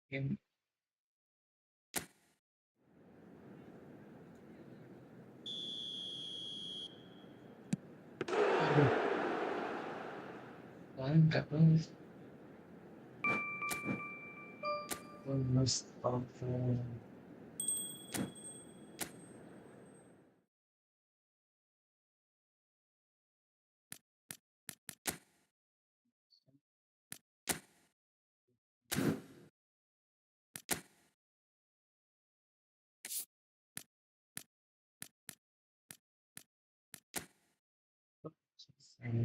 Game. Aduh, enggak banget. Astaga.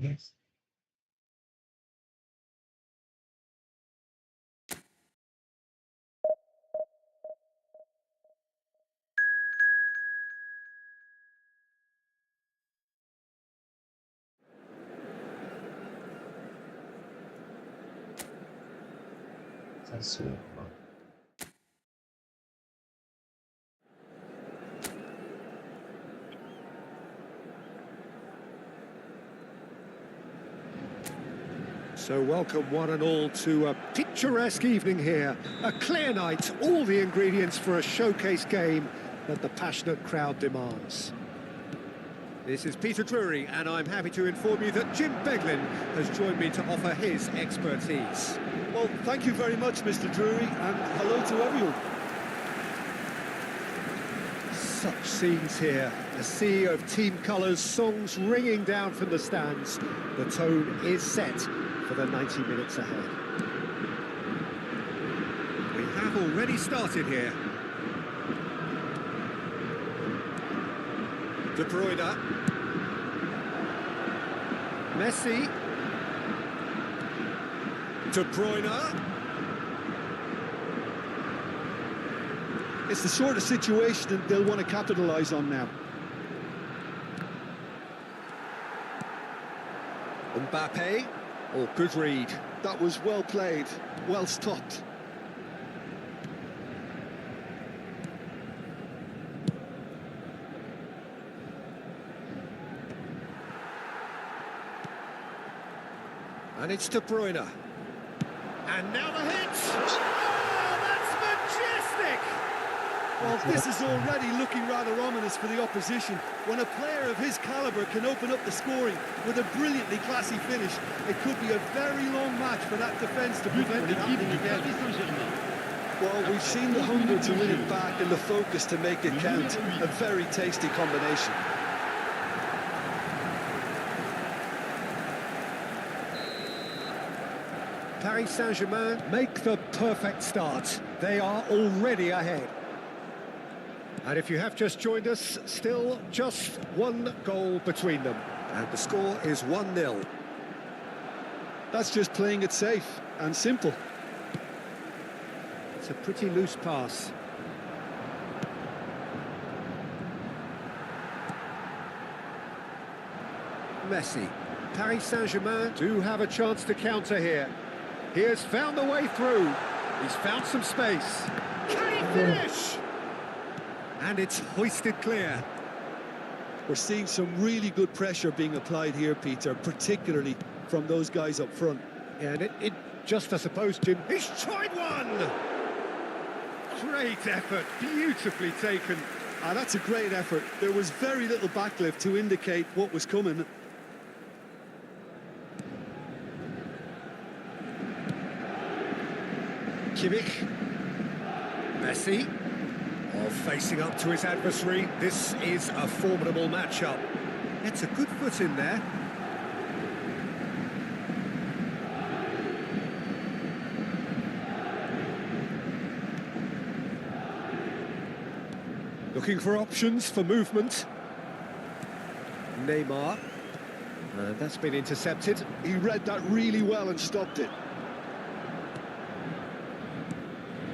Yes. Sesuai. So welcome one and all to a picturesque evening here. A clear night, all the ingredients for a showcase game that the passionate crowd demands. This is Peter Drury, and I'm happy to inform you that Jim Beglin has joined me to offer his expertise. Well, thank you very much, Mr. Drury, and hello to everyone. Such scenes here, a sea of team colours, songs ringing down from the stands. The tone is set for the 90 minutes ahead. We have already started here. De Bruyne. Messi. De Bruyne. It's the sort of situation that they'll want to capitalise on now. Mbappe. Oh, good read. That was well played, well stopped. And it's De Bruyne. And now the hit! Oh, that's majestic! Well, this is already looking rather ominous for the opposition. When a player of his calibre can open up the scoring with a brilliantly classy finish, it could be a very long match for that defence to prevent it happening again. Well, we've seen the hunger to win it back and the focus to make it count. A very tasty combination. Paris Saint-Germain make the perfect start. They are already ahead. And if you have just joined us, still just one goal between them. And the score is 1-0. That's just playing it safe and simple. It's a pretty loose pass. Messi. Paris Saint-Germain do have a chance to counter here. He has found the way through. He's found some space. Can he finish? And it's hoisted clear. We're seeing some really good pressure being applied here, Peter, particularly from those guys up front. And it just, I suppose, Jim, he's tried one! Great effort, beautifully taken. That's a great effort. There was very little backlift to indicate what was coming. Kimmich. Messi. Oh, facing up to his adversary. This is a formidable matchup. It's a good foot in there. Looking for options for movement. Neymar. And that's been intercepted. He read that really well and stopped it.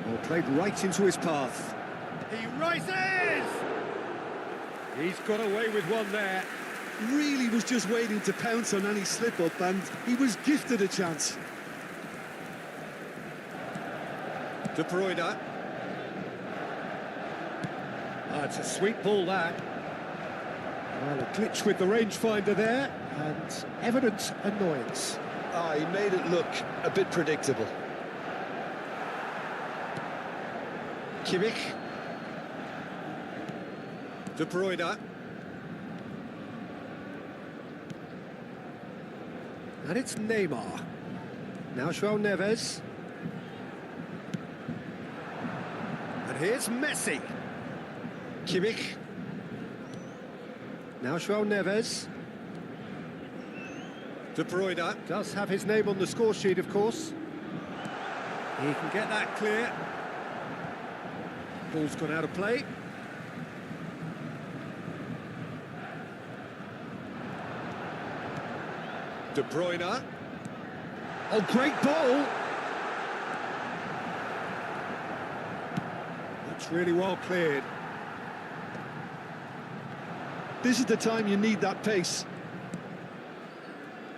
Oh, played right into his path. He rises! He's got away with one there. Really was just waiting to pounce on any slip-up, and he was gifted a chance. De Bruyne. It's a sweet ball, that. Well, a glitch with the rangefinder there, and evident annoyance. He made it look a bit predictable. Kimmich. De Bruyne. And it's Neymar. Now João Neves. And here's Messi. Kimmich. Now João Neves. De Bruyne does have his name on the score sheet, of course. He can get that clear. Ball's gone out of play. De Bruyne. Oh, great ball! That's really well cleared. This is the time you need that pace.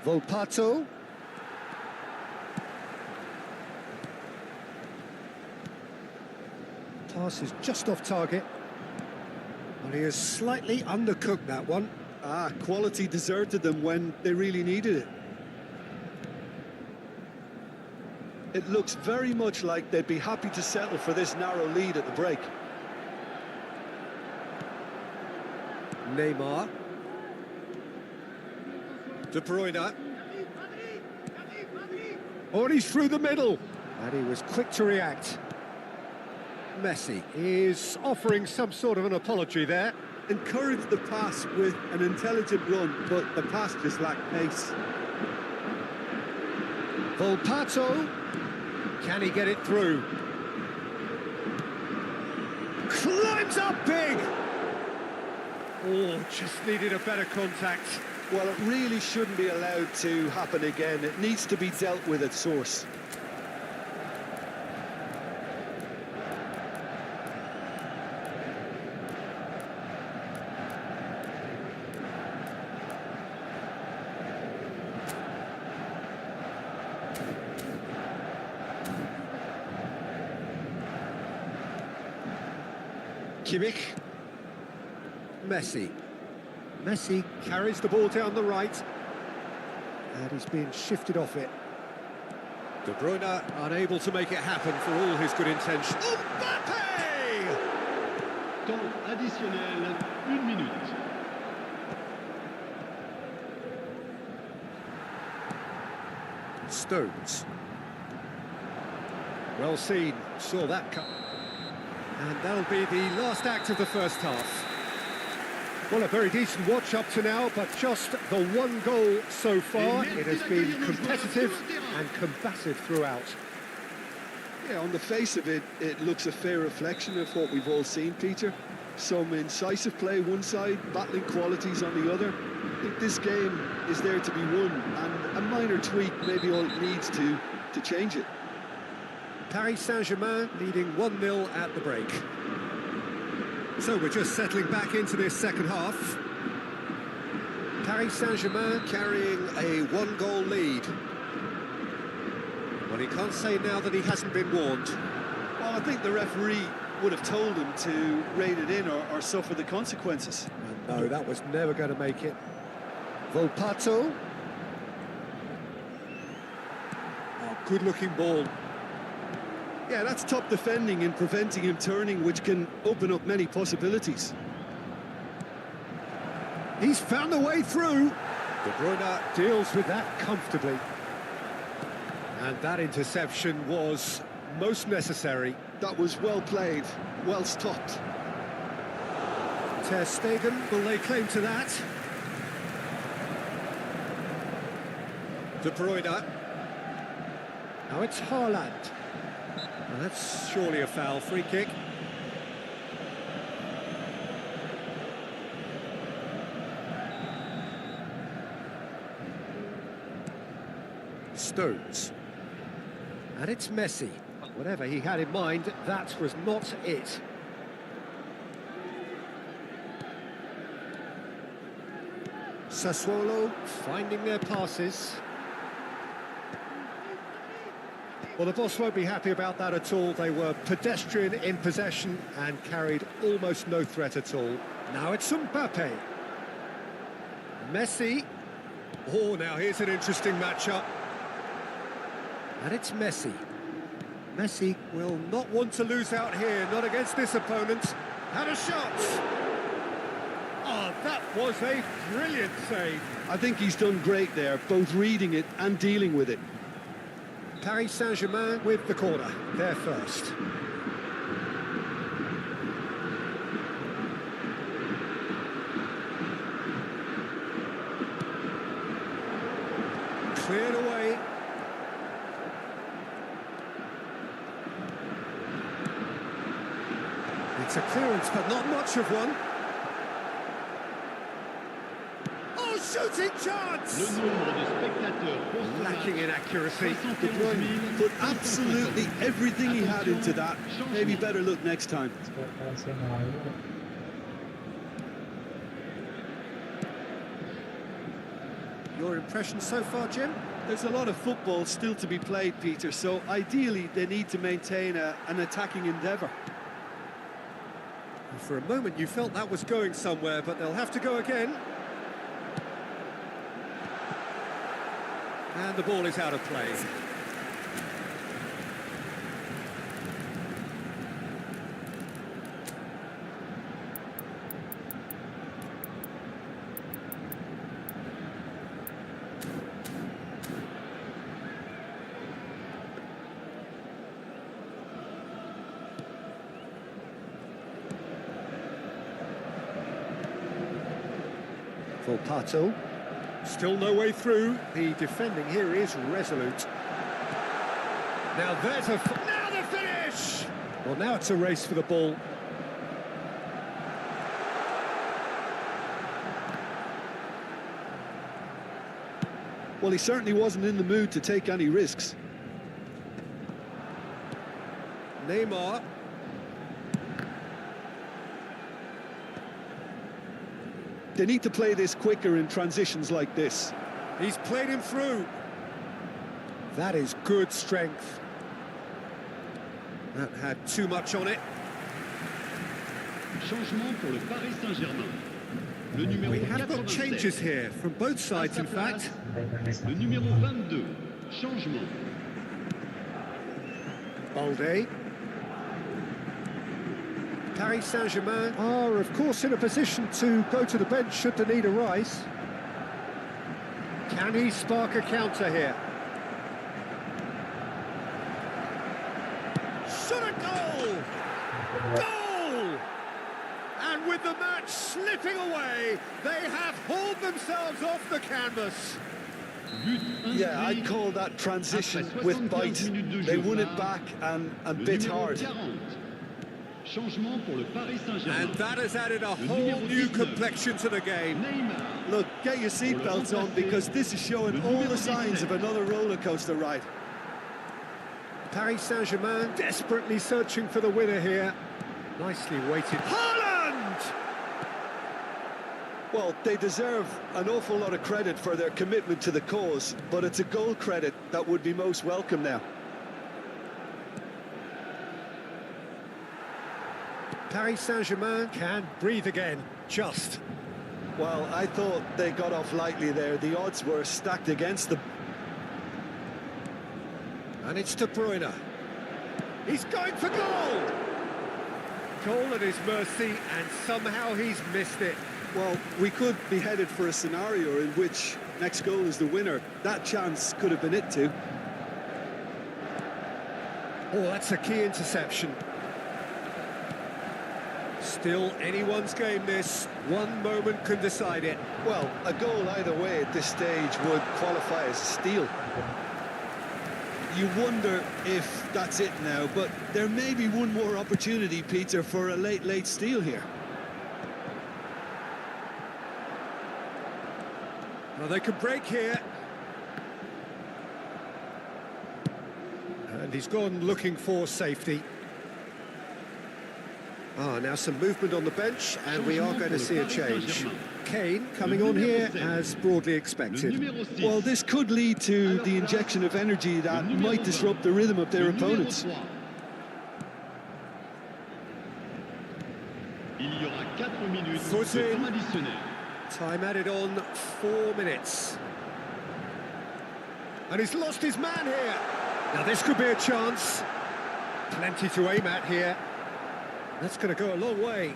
Volpato. Pass is just off target. Well, he has slightly undercooked that one. Quality deserted them when they really needed it. It looks very much like they'd be happy to settle for this narrow lead at the break. Neymar. De Bruyne. Oh, and he's through the middle. And he was quick to react. Messi is offering some sort of an apology there. Encouraged the pass with an intelligent run, but the pass just lacked pace. Volpato. Can he get it through? Climbs up big! Oh, just needed a better contact. Well, it really shouldn't be allowed to happen again. It needs to be dealt with at source. Kimmich. Messi. Messi carries the ball down the right. And he's being shifted off it. De Bruyne unable to make it happen for all his good intentions. Mbappe! Temps additionnel, 1 minute. Stones. Well seen, saw that come. And that'll be the last act of the first half. Well, a very decent watch up to now, but just the one goal so far. It has been competitive and combative throughout. Yeah, on the face of it, it looks a fair reflection of what we've all seen, Peter. Some incisive play one side, battling qualities on the other. I think this game is there to be won, and a minor tweak maybe all it needs to change it. Paris Saint-Germain leading 1-0 at the break. So we're just settling back into this second half. Paris Saint-Germain carrying a 1-goal lead. Well, he can't say now that he hasn't been warned. Well, I think the referee would have told him to rein it in or suffer the consequences. And no, that was never going to make it. Volpato. Oh, good-looking ball. Yeah, that's top defending and preventing him turning, which can open up many possibilities. He's found a way through. De Bruyne deals with that comfortably. And that interception was most necessary. That was well played, well stopped. Ter Stegen will lay claim to that. De Bruyne. Now it's Haaland. Well, that's surely a foul. Free kick. Stones. And it's Messi. Whatever he had in mind, that was not it. Sassuolo finding their passes. Well, the boss won't be happy about that at all. They were pedestrian in possession and carried almost no threat at all. Now it's Mbappe. Messi. Oh, now here's an interesting matchup. And it's Messi. Messi will not want to lose out here, not against this opponent. And a shot! Oh, that was a brilliant save. I think he's done great there, both reading it and dealing with it. Paris Saint-Germain with the corner, there first. Cleared away. It's a clearance, but not much of one. Oh, shooting chance! Le nombre de spectateurs pour ce Lacking match, in accuracy. 'De Bruyne put absolutely everything he had into that. Maybe better look next time. Sekarang saya malu. Your impression so far, Jim? There's a lot of football still to be played, Peter, so ideally they need to maintain an attacking endeavour. For a moment you felt that was going somewhere, but they'll have to go again. And the ball is out of play. For Pato. Still no way through. The defending here is resolute. Now there's now the finish! Well, now it's a race for the ball. Well, he certainly wasn't in the mood to take any risks. Neymar. They need to play this quicker in transitions like this. He's played him through. That is good strength. That had too much on it. Changement pour le Paris Saint-Germain. Le numéro We have got 87. changes here, from both À sides sa in fact. place, le numéro 22. Changement. Balde. Paris Saint-Germain are, of course, in a position to go to the bench should the need arise. Can he spark a counter here? Shot a goal! Goal! And with the match slipping away, they have hauled themselves off the canvas. But Yeah, I'd call that transition with bite. They won it back and bit hard. Changement pour le Paris Saint-Germain. And that has added a Le whole numéro new 19. complexion to the game. Neymar. Look, get your seatbelts on because this is showing all the signs of another roller coaster ride. Paris Saint-Germain desperately searching for the winner here. Nicely weighted. Haaland! Well, they deserve an awful lot of credit for their commitment to the cause, but it's a goal credit that would be most welcome now. Paris Saint-Germain can breathe again, just. Well, I thought they got off lightly there. The odds were stacked against them. And it's De Bruyne. He's going for goal! Goal at his mercy, and somehow he's missed it. Well, we could be headed for a scenario in which next goal is the winner. That chance could have been it too. Oh, that's a key interception. Still anyone's game this. One moment can decide it. Well, a goal either way at this stage would qualify as a steal. You wonder if that's it now, but there may be one more opportunity, Peter, for a late steal here. Well, they could break here. And he's gone looking for safety. Now some movement on the bench, and we are going to see a change. Kane coming on here as broadly expected. Well, this could lead to the injection of energy that might disrupt the rhythm of their opponents. Il y aura 4 minutes Foot de in. temps additionnel. Time added on 4 minutes. And he's lost his man here. Now this could be a chance. Plenty to aim at here. That's going to go a long way.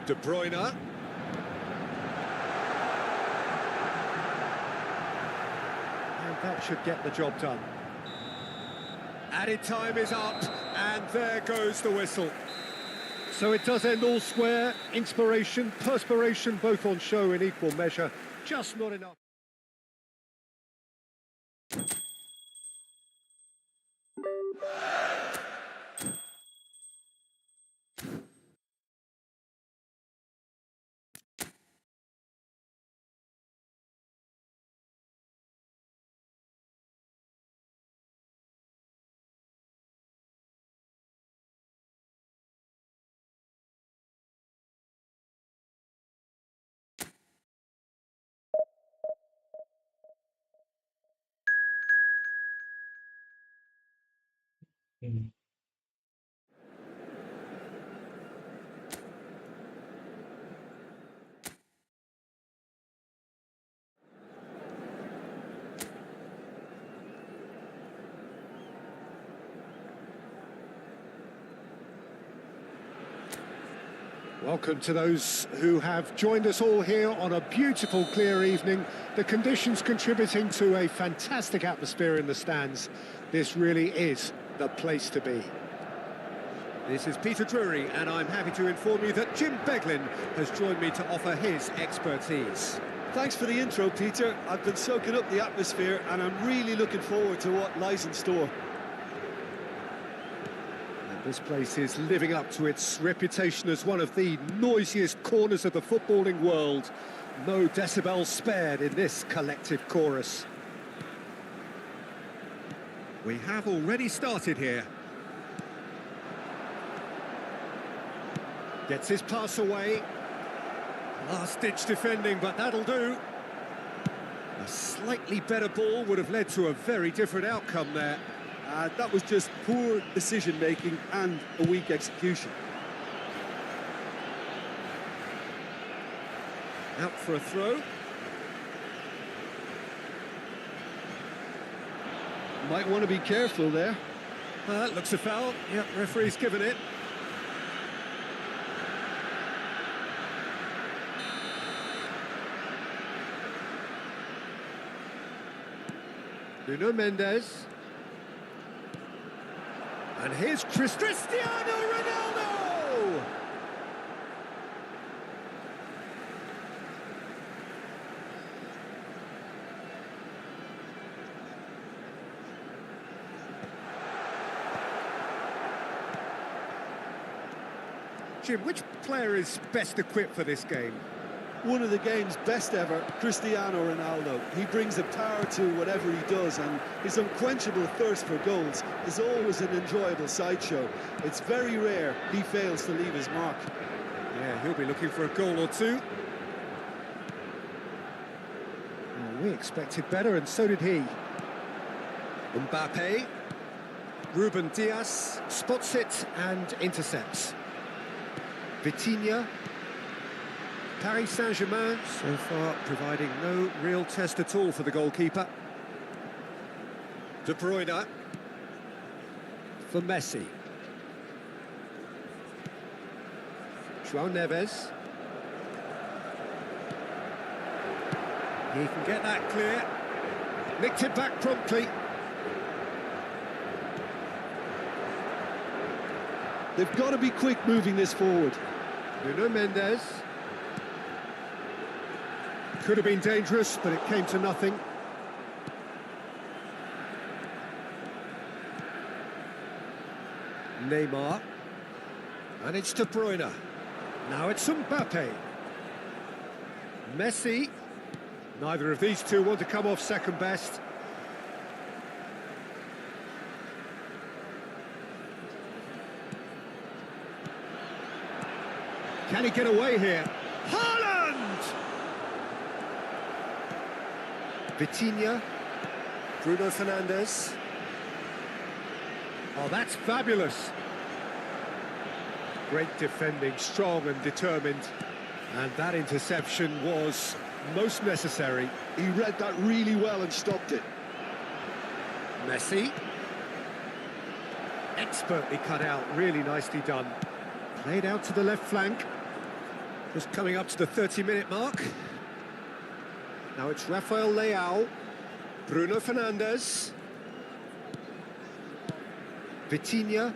De Bruyne. And that should get the job done. Added time is up, and there goes the whistle. So it does end all square. Inspiration, perspiration, both on show in equal measure. Just not enough. Hmm. Welcome to those who have joined us all here on a beautiful, clear evening. The conditions contributing to a fantastic atmosphere in the stands. This really is the place to be. This is Peter Drury, and I'm happy to inform you that Jim Beglin has joined me to offer his expertise. Thanks for the intro, Peter. I've been soaking up the atmosphere and I'm really looking forward to what lies in store. This place is living up to its reputation as one of the noisiest corners of the footballing world. No decibels spared in this collective chorus. We have already started here. Gets his pass away. Last-ditch defending, but that'll do. A slightly better ball would have led to a very different outcome there. That was just poor decision-making and a weak execution. Out for a throw. Might want to be careful there. That looks a foul. Yep, referee's given it. Nuno Mendes. And here's Cristiano Ronaldo! Jim, which player is best equipped for this game? One of the game's best ever, Cristiano Ronaldo. He brings the power to whatever he does, and his unquenchable thirst for goals is always an enjoyable sideshow. It's very rare he fails to leave his mark. Yeah, he'll be looking for a goal or two. Well, we expected better, and so did he. Mbappe. Ruben Dias spots it and intercepts. Vitinha. Paris Saint-Germain, so far providing no real test at all for the goalkeeper. De Bruyne. For Messi. João Neves. He can get that clear. Nicked it back promptly. They've got to be quick moving this forward. Nuno Mendes. Could have been dangerous, but it came to nothing. Neymar. And it's De Bruyne. Now it's Mbappe. Messi. Neither of these two want to come off second best. Can he get away here? Haaland! Vitinha, Bruno Fernandes. Oh, that's fabulous. Great defending, strong and determined. And that interception was most necessary. He read that really well and stopped it. Messi. Expertly cut out, really nicely done. Played out to the left flank. Just coming up to the 30-minute mark. Now it's Rafael Leao. Bruno Fernandes. Vitinha.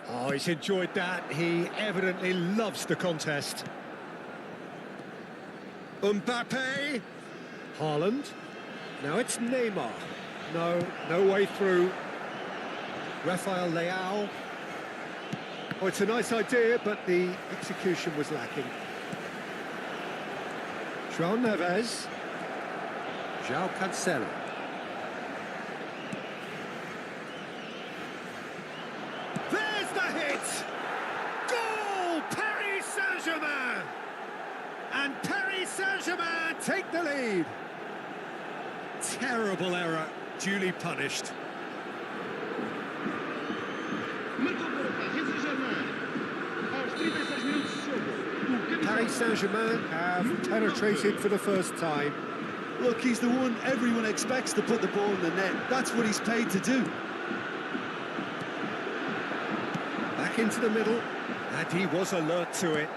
Oh, he's enjoyed that. He evidently loves the contest. Mbappe. Haaland. Now it's Neymar. No way through. Rafael Leao. Oh, it's a nice idea, but the execution was lacking. João Neves. João Cancelo. There's the hit! Goal! Paris Saint-Germain! And Paris Saint-Germain take the lead. Terrible error, duly punished. Paris Saint-Germain have penetrated for the first time. Look, he's the one everyone expects to put the ball in the net. That's what he's paid to do. Back into the middle, and he was alert to it.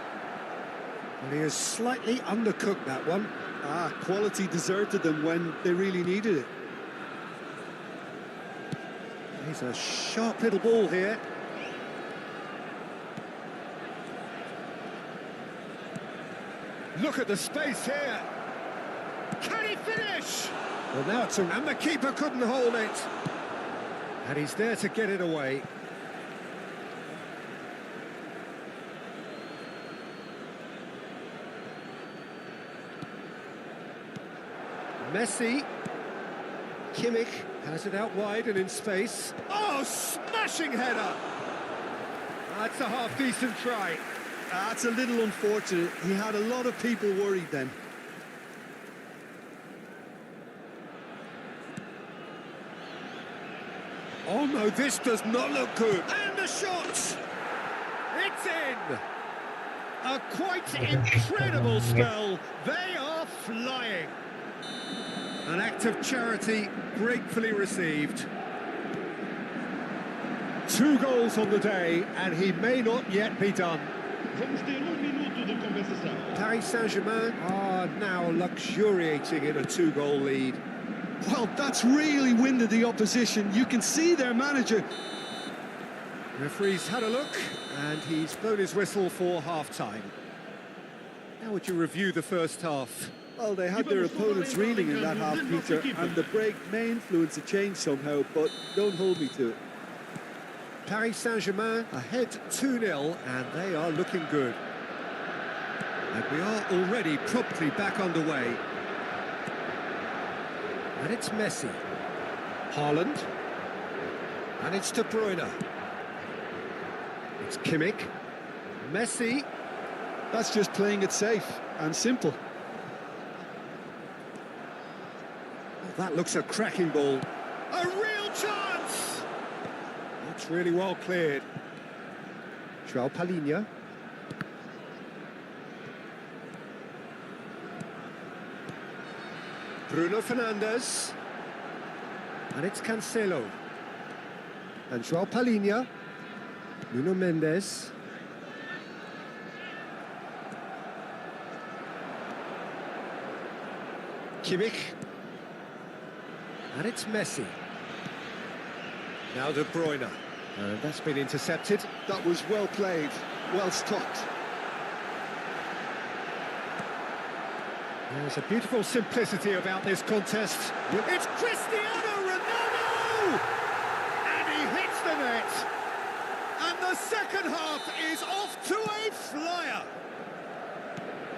And he has slightly undercooked that one. Quality deserted them when they really needed it. He's a sharp little ball here. Look at the space here. Can he finish? Well, now it's and the keeper couldn't hold it. And he's there to get it away. Messi. Kimmich has it out wide and in space. Oh, smashing header! That's a half-decent try. That's a little unfortunate. He had a lot of people worried then. Oh no, this does not look good. And the shot! It's in! A quite incredible spell. They are flying. An act of charity gratefully received. 2 goals on the day, and he may not yet be done. Vamos ter minuto de compensação. Paris Saint-Germain are now luxuriating in a 2-goal lead. Well, that's really winded the opposition. You can see their manager. Referee's had a look, and he's blown his whistle for half-time. How would you review the first half? Well, they had their opponents reeling in that half, Peter, and the break may influence the change somehow, but don't hold me to it. Paris Saint-Germain ahead 2-0, and they are looking good. And we are already promptly back underway. And it's Messi. Haaland. And it's De Bruyne. It's Kimmich. Messi. That's just playing it safe and simple. That looks a cracking ball. A real chance! That's really well cleared. João Palhinha. Bruno Fernandes. And it's Cancelo. And João Palhinha. Nuno Mendes. Kimmich. And it's Messi. Now De Bruyne. And that's been intercepted. That was well played, well stopped. There's a beautiful simplicity about this contest. It's Cristiano Ronaldo! And he hits the net. And the second half is off to a flyer.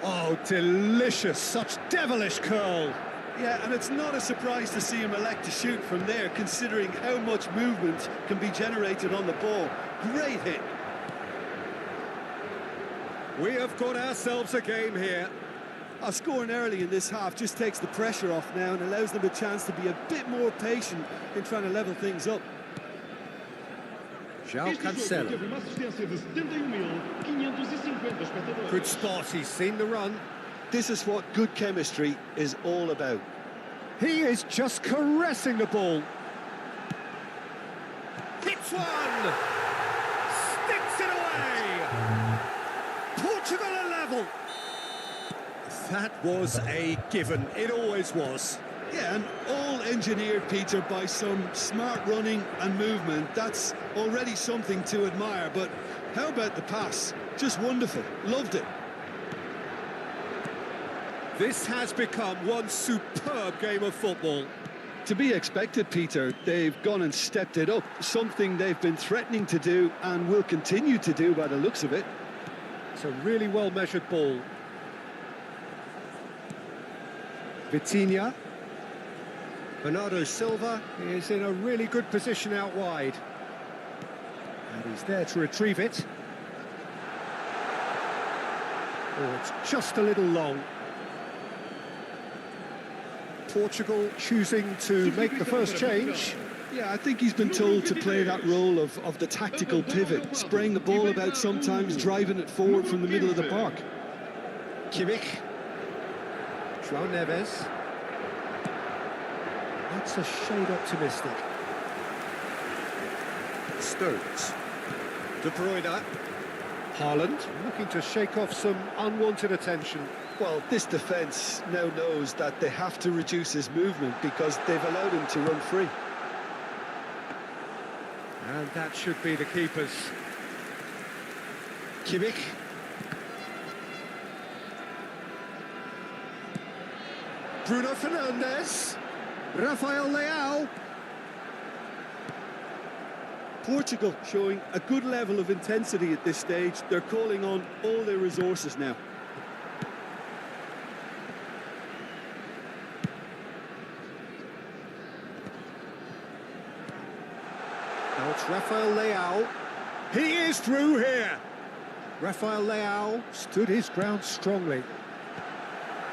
Oh, delicious. Such devilish curl. Yeah, and it's not a surprise to see him elect to shoot from there, considering how much movement can be generated on the ball. Great hit. We have got ourselves a game here. Scoring early in this half just takes the pressure off now and allows them a chance to be a bit more patient in trying to level things up. João Cancelo. Teve uma assistência de 71.550 espectadores. Good spot, he's seen the run. This is what good chemistry is all about. He is just caressing the ball. Hits one! Sticks it away! Portugal are level! That was a given, it always was. Yeah, and all engineered, Peter, by some smart running and movement. That's already something to admire, but how about the pass? Just wonderful, loved it. This has become one superb game of football. To be expected, Peter. They've gone and stepped it up, something they've been threatening to do and will continue to do by the looks of it. It's a really well-measured ball. Vitinha. Bernardo Silva is in a really good position out wide. And he's there to retrieve it. Oh, it's just a little long. Portugal choosing to make the first change. Yeah, I think he's been told to play that role of the tactical pivot, spraying the ball about sometimes, driving it forward from the middle of the park. Kimmich. João Neves. That's a shade optimistic. Stones. De Bruyne. Haaland looking to shake off some unwanted attention. Well, this defence now knows that they have to reduce his movement because they've allowed him to run free. And that should be the keepers. Kimmich. Bruno Fernandes. Rafael Leao. Portugal showing a good level of intensity at this stage. They're calling on all their resources now. Now it's Rafael Leao. He is through here. Rafael Leao stood his ground strongly.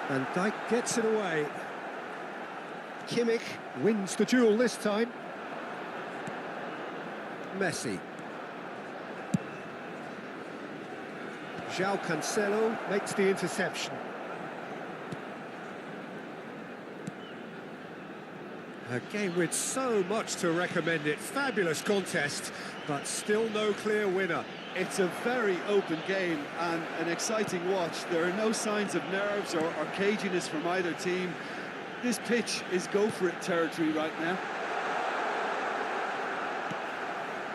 And Dijk gets it away. Kimmich wins the duel this time. Messi. João Cancelo makes the interception. A game with so much to recommend it. Fabulous contest, but still no clear winner. It's a very open game and an exciting watch. There are no signs of nerves or caginess from either team. This pitch is go-for-it territory right now.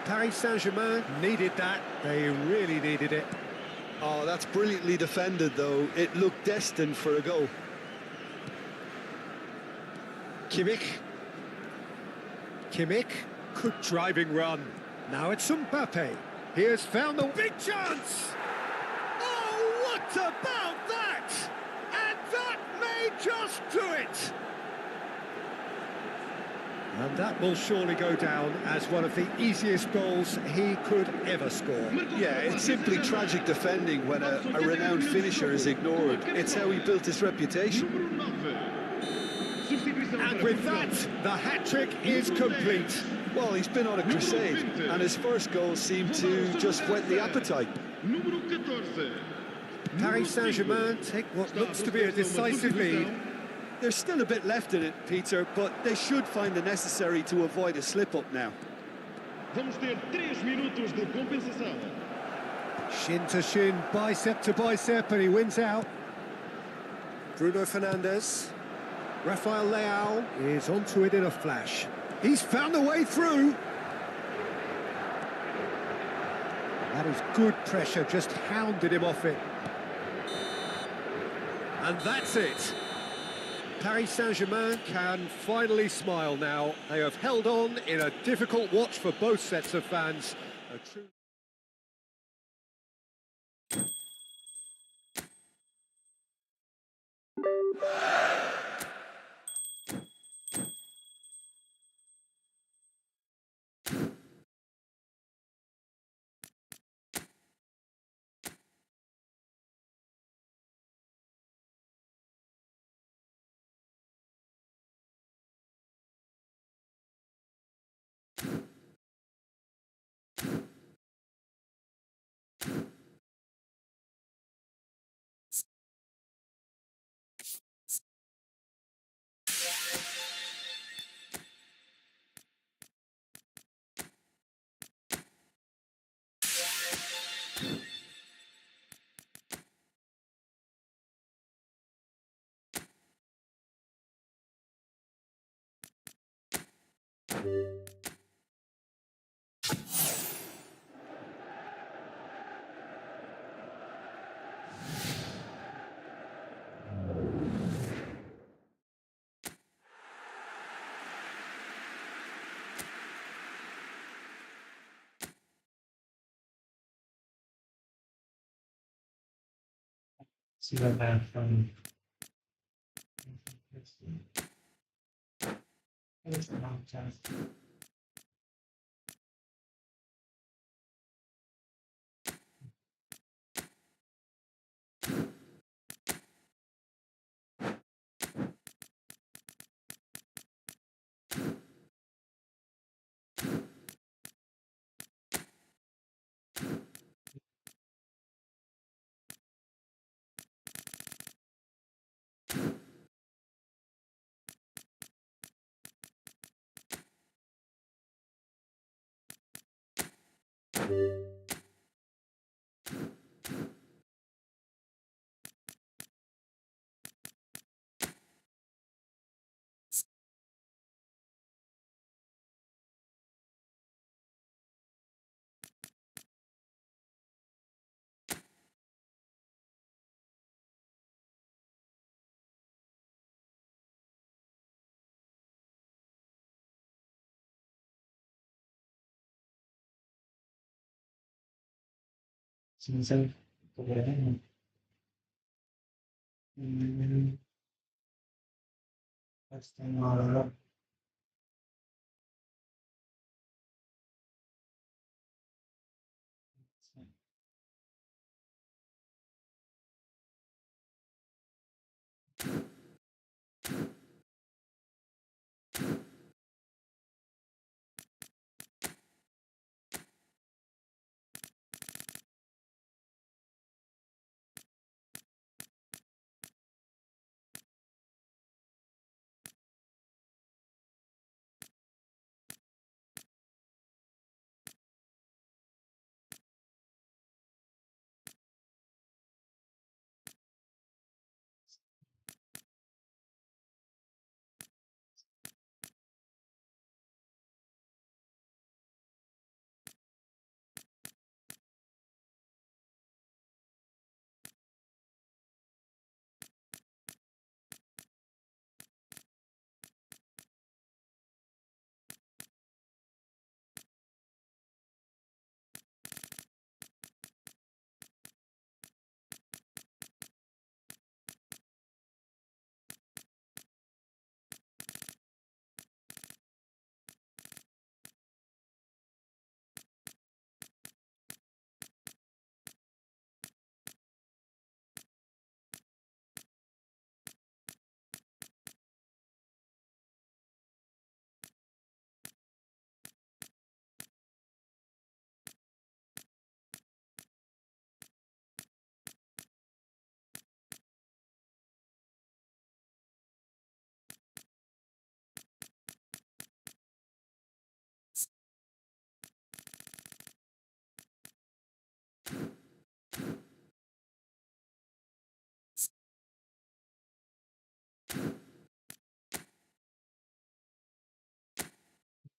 Paris Saint-Germain needed that. They really needed it. Oh, that's brilliantly defended, though. It looked destined for a goal. Kimmich. Kimmich, good driving run. Now it's Mbappe. He has found the big chance. Oh, what about that? And that may just do it. And that will surely go down as one of the easiest goals he could ever score. Yeah, it's simply tragic defending when a renowned finisher is ignored. It's how he built his reputation. And with that, the hat-trick is complete. Well, he's been on a crusade, and his first goal seemed to just whet the appetite. Paris Saint-Germain take what looks to be a decisive lead. There's still a bit left in it, Peter, but they should find the necessary to avoid a slip-up now. Vamos ter 3 minutos de compensação. Shin to shin, bicep to bicep, and he wins out. Bruno Fernandes. Rafael Leao is onto it in a flash. He's found a way through. That is good pressure, just hounded him off it. And that's it. Paris Saint-Germain can finally smile now. They have held on in a difficult watch for both sets of fans. A true Selamat datang. Selamat. Selesai kegiatan. Pasti malam.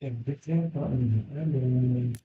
Efektif kalau ini.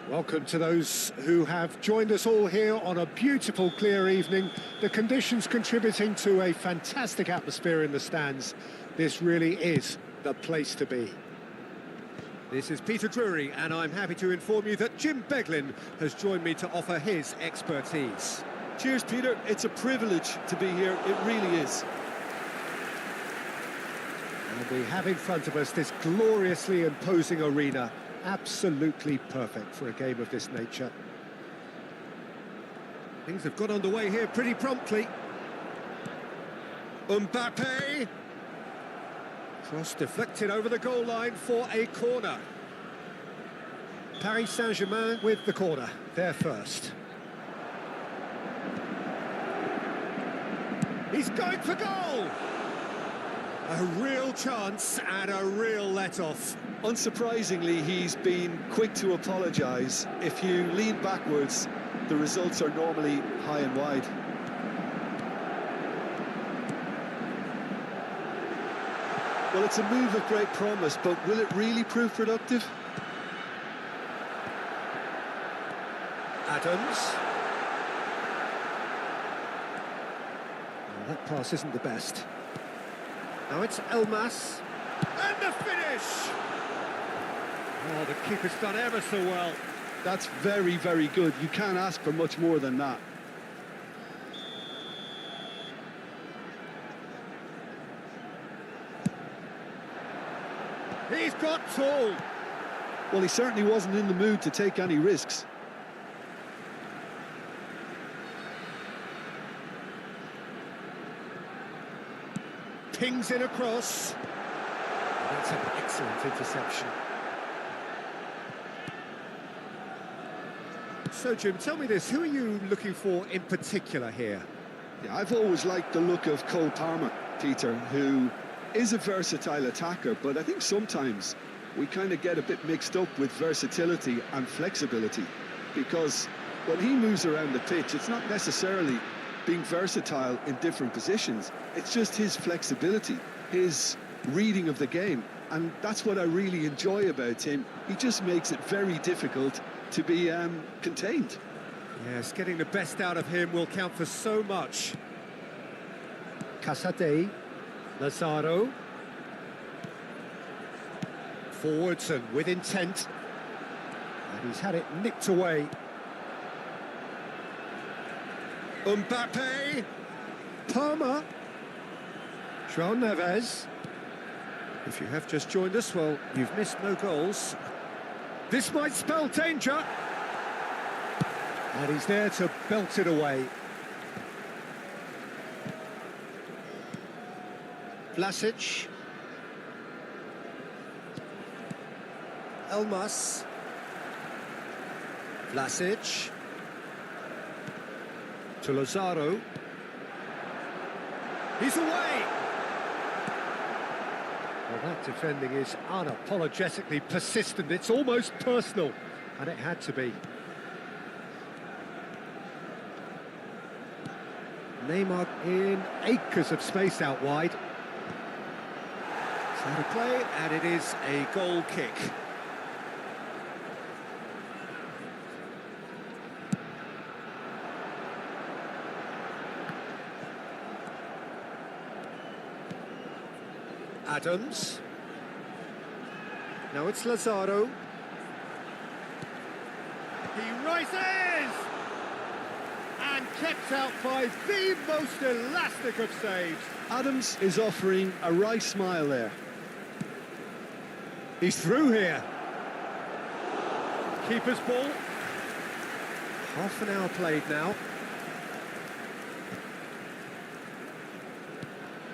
Welcome to those who have joined us all here on a beautiful, clear evening. The conditions contributing to a fantastic atmosphere in the stands. This really is the place to be. This is Peter Drury, and I'm happy to inform you that Jim Beglin has joined me to offer his expertise. Cheers, Peter. It's a privilege to be here. It really is. And we have in front of us this gloriously imposing arena. Absolutely perfect for a game of this nature. Things have got underway here pretty promptly. Mbappe. Cross deflected over the goal line for a corner. Paris Saint-Germain with the corner, there first. He's going for goal! A real chance and a real let-off. Unsurprisingly, he's been quick to apologise. If you lean backwards, the results are normally high and wide. Well, it's a move of great promise, but will it really prove productive? Adams. Well, that pass isn't the best. Now it's Elmas. And the finish! Oh, the keeper's done ever so well. That's very, very good. You can't ask for much more than that. He's got tall. Well, he certainly wasn't in the mood to take any risks. Pings in across. That's an excellent interception. So, Jim, tell me this, who are you looking for in particular here? Yeah, I've always liked the look of Cole Palmer, Peter, who is a versatile attacker, but I think sometimes we kind of get a bit mixed up with versatility and flexibility, because when he moves around the pitch, it's not necessarily being versatile in different positions. It's just his flexibility, his reading of the game, and that's what I really enjoy about him. He just makes it very difficult to be contained. Yes, getting the best out of him will count for so much. Casate, Lazaro. Forwards and with intent. And he's had it nicked away. Mbappe. Palmer. João Neves. If you have just joined us, well, you've missed no goals. This might spell danger. And he's there to belt it away. Vlasic. Elmas. Vlasic. To Lazaro. He's away! Well, that defending is unapologetically persistent. It's almost personal, and it had to be. Neymar in acres of space out wide. So to play, and it is a goal kick. Adams. Now it's Lazaro. He rises! And kept out by the most elastic of saves. Adams is offering a wry smile there. He's through here. Keeper's ball. Half an hour played now.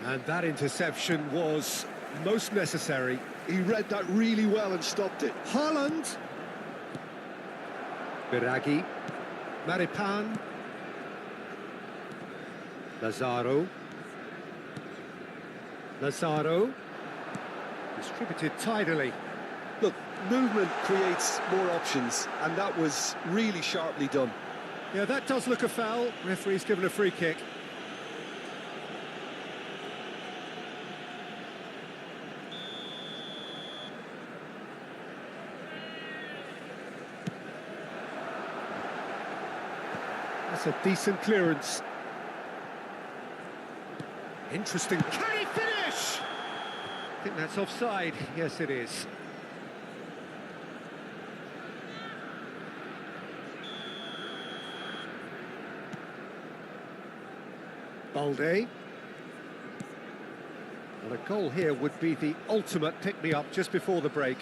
And that interception was most necessary. He read that really well and stopped it. Haaland. Biragi. Maripan. Lazaro. Lazaro. Distributed tidily. Look, movement creates more options, and that was really sharply done. Yeah, that does look a foul. Referee's given a free kick. That's a decent clearance. Interesting. Can he finish? I think that's offside. Yes, it is. Balde. Well, a goal here would be the ultimate pick-me-up just before the break.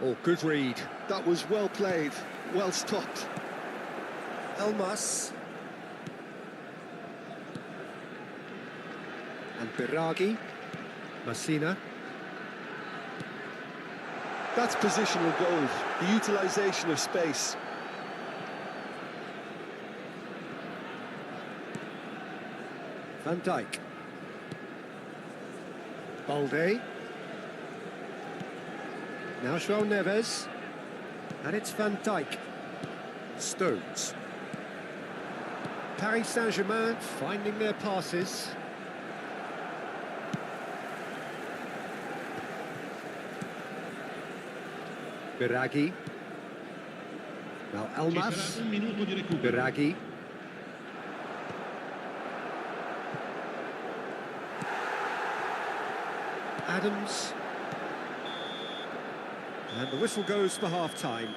Oh, good read. That was well played, well stopped. Elmas. And Biragi. Messina. That's positional goal, the utilisation of space. Van Dijk. Balde. Now João Neves. And it's Van Dijk. Stones. Paris Saint-Germain finding their passes. Biragi. Now Ci Elmas. sarà un minuto di recupero. Biragi. Adams. And the whistle goes for half-time.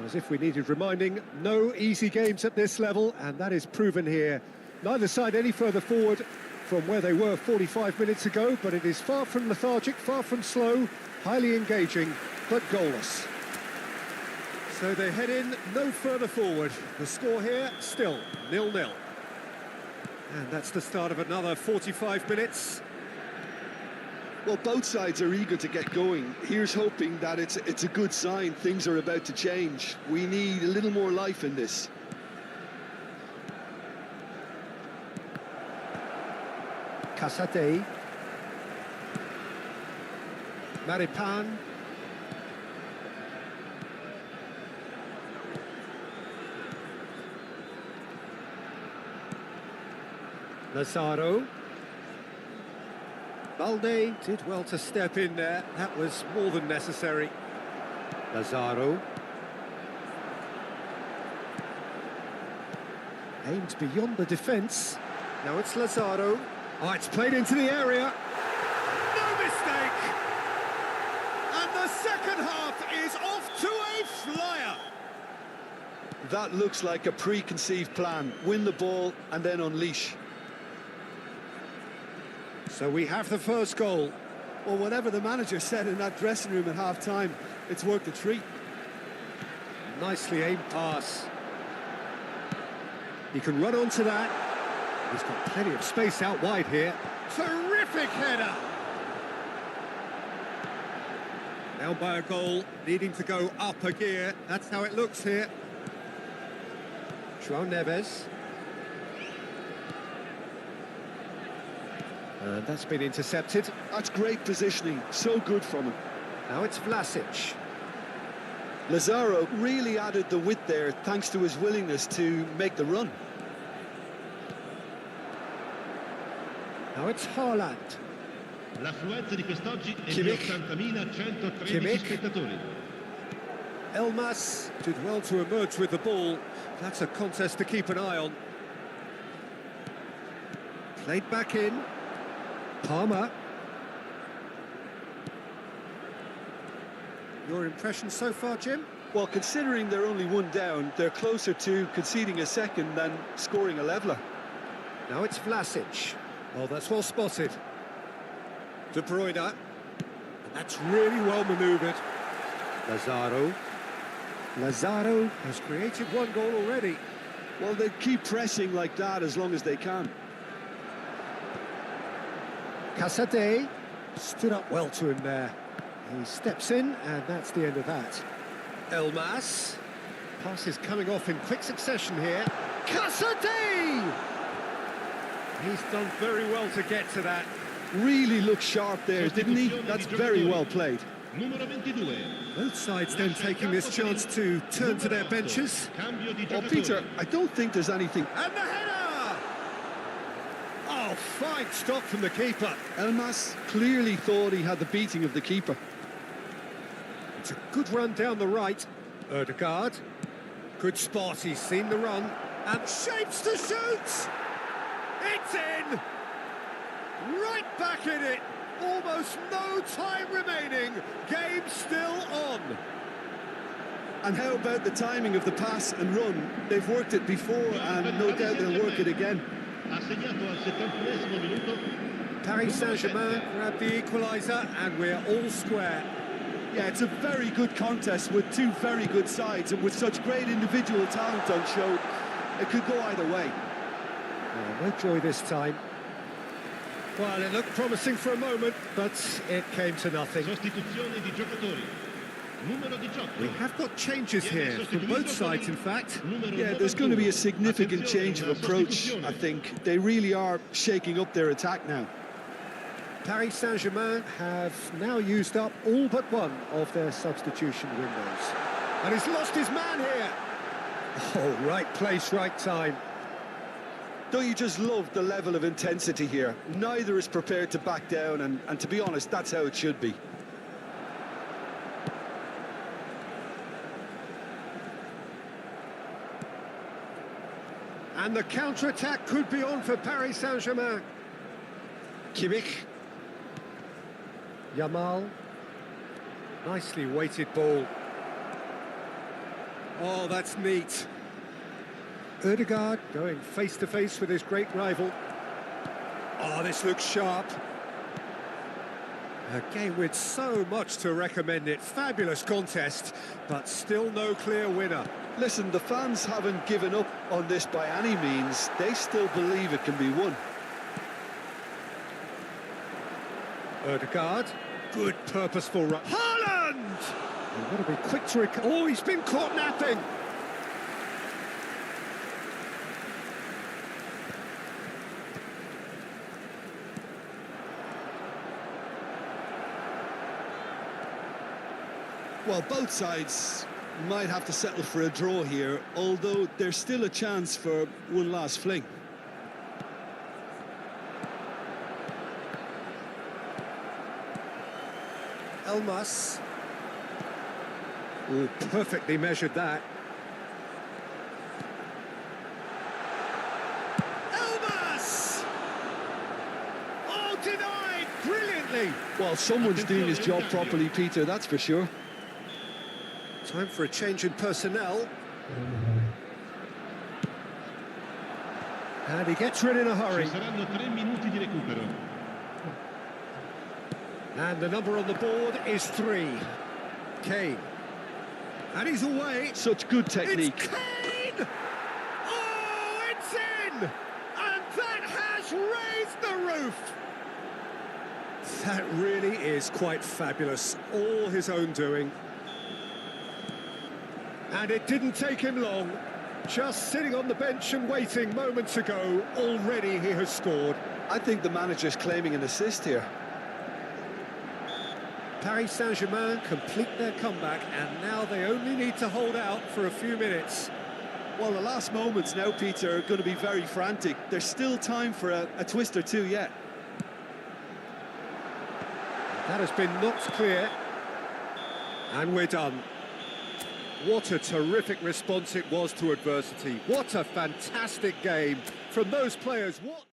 As if we needed reminding, no easy games at this level, and that is proven here. Neither side any further forward from where they were 45 minutes ago, but it is far from lethargic, far from slow, highly engaging, but goalless. So they head in no further forward. The score here, still 0-0. And that's the start of another 45 minutes. Well, both sides are eager to get going. Here's hoping that it's a good sign. Things are about to change. We need a little more life in this. Kasate. Maripan. Lazaro. Balde did well to step in there. That was more than necessary. Lazaro. Aimed beyond the defence. Now it's Lazaro. Oh, it's played into the area. No mistake! And the second half is off to a flyer. That looks like a preconceived plan. Win the ball and then unleash. So we have the first goal. Well, whatever the manager said in that dressing room at half-time, it's worked a treat. Nicely aimed pass. He can run onto that. He's got plenty of space out wide here. Terrific header! Now by a goal, needing to go up a gear. That's how it looks here. João Neves. And that's been intercepted. That's great positioning, so good from him. Now it's Vlasic. Lazaro really added the width there thanks to his willingness to make the run. Now it's Haaland. L'affluenza di quest'oggi è di Kimmich. 80.113 Kimmich. spettatori. Elmas did well to emerge with the ball. That's a contest to keep an eye on. Played back in. Palmer. Your impression so far, Jim? Well, considering they're only one down, they're closer to conceding a second than scoring a leveller. Now it's Vlasic. Oh, that's well spotted. De Bruyne. And that's really well manoeuvred. Lazaro. Lazaro has created one goal already. Well, they keep pressing like that as long as they can. Kasade stood up well to him there. He steps in, and that's the end of that. Elmas. Pass is coming off in quick succession here. Kasade! He's done very well to get to that. Really looked sharp there, didn't he? That's very well played. Numero 22. Both sides then taking this chance to turn to their benches. Cambio di Well, giocatore. Peter, I don't think there's anything. And the header! Oh, fine stop from the keeper. Elmas clearly thought he had the beating of the keeper. It's a good run down the right. Ødegaard. Good spot, he's seen the run. And shapes to shoot! It's in! Right back in it! Almost no time remaining. Game still on. And how about the timing of the pass and run? They've worked it before and no doubt they'll work it again. Assegnato al 71esimo minuto. Paris Saint-Germain grab the equaliser and we're all square. Yeah, it's a very good contest with two very good sides, and with such great individual talent on show, it could go either way. No joy this time. Well, it looked promising for a moment, but it came to nothing. Sostituzione di giocatori. Numero 18. We have got changes here, from both sides in fact. Yeah, there's going to be a significant change of approach, I think. They really are shaking up their attack now. Paris Saint-Germain have now used up all but one of their substitution windows. And he's lost his man here. Oh, right place, right time. Don't you just love the level of intensity here? Neither is prepared to back down, and to be honest, that's how it should be. And the counter-attack could be on for Paris Saint-Germain. Kimmich. Yamal. Nicely weighted ball. Oh, that's neat. Ødegaard going face-to-face with his great rival. Oh, this looks sharp. A game with so much to recommend it. Fabulous contest, but still no clear winner. Listen, the fans haven't given up on this by any means. They still believe it can be won. Ødegaard, good purposeful run. Haaland! You've got to be quick to recover. Oh, he's been caught napping. Well, both sides might have to settle for a draw here, although there's still a chance for one last fling. Elmas. Oh, perfectly measured that. Elmas! Oh, denied brilliantly. Well, someone's doing his job properly, Peter, that's for sure. Time for a change in personnel. And he gets rid in a hurry. Ci saranno 3 minuti di recupero. And the number on the board is 3. Kane. And he's away. Such good technique. It's Kane! Oh, it's in! And that has raised the roof! That really is quite fabulous. All his own doing. And it didn't take him long. Just sitting on the bench and waiting moments ago, already he has scored. I think the manager's claiming an assist here. Paris Saint-Germain complete their comeback, and now they only need to hold out for a few minutes. Well, the last moments now, Peter, are going to be very frantic. There's still time for a twist or two yet. That has been knocked clear. And we're done. What a terrific response it was to adversity. What a fantastic game from those players. What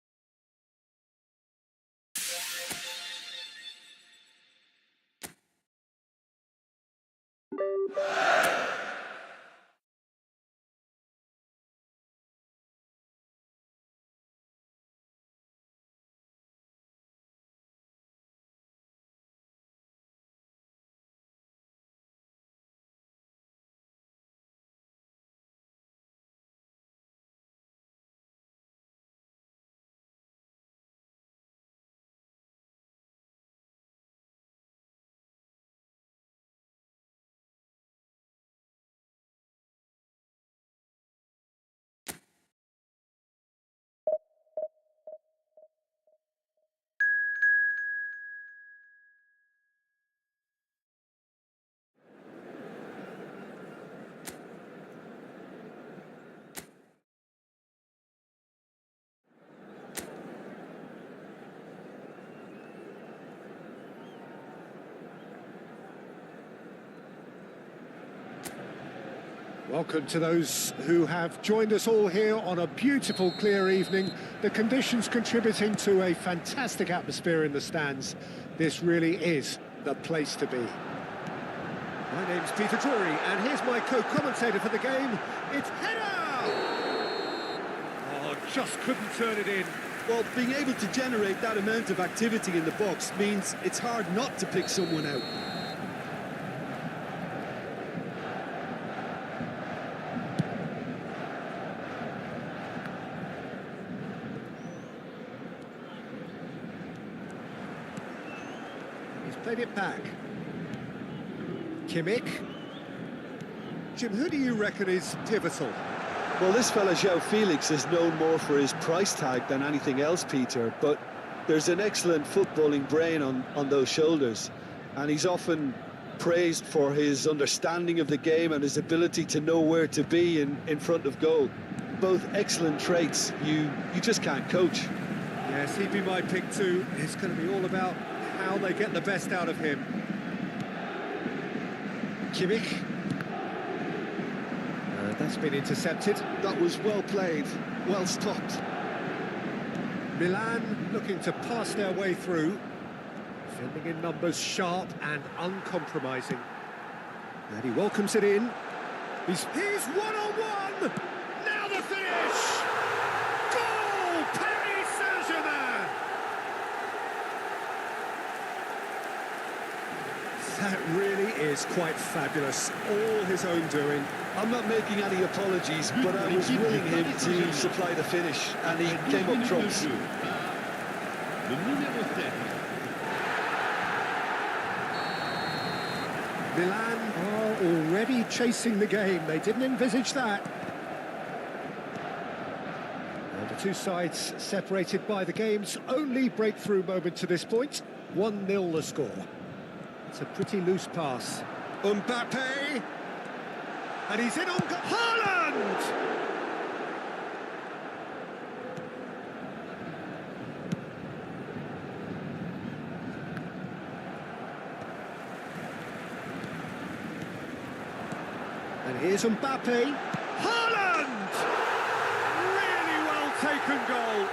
Welcome to those who have joined us all here on a beautiful, clear evening. The conditions contributing to a fantastic atmosphere in the stands. This really is the place to be. My name's Peter Drury, and here's my co-commentator for the game. It's Header! Oh, just couldn't turn it in. Well, being able to generate that amount of activity in the box means it's hard not to pick someone out. He's played it back. Kimmich. Jim, who do you reckon is pivotal? Well, this fella, João Felix, is known more for his price tag than anything else, Peter, but there's an excellent footballing brain on those shoulders, and he's often praised for his understanding of the game and his ability to know where to be in front of goal. Both excellent traits you just can't coach. Yes, he'd be my pick too. It's going to be all about how they get the best out of him. Kimmich. That's been intercepted. That was well played, well stopped. Milan looking to pass their way through. Filming in numbers, sharp and uncompromising. And he welcomes it in. He's one-on-one! Now the finish! Goal! Paris Saint-Germain! That really is quite fabulous. All his own doing. I'm not making any apologies, but I was willing him to supply the finish, and he came up trumps. Le numéro 7. Milan are already chasing the game. They didn't envisage that. And the two sides separated by the game's only breakthrough moment to this point. 1-0 the score. It's a pretty loose pass. Mbappe! And he's in on Haaland! And here's Mbappe. Haaland! Really well taken goal.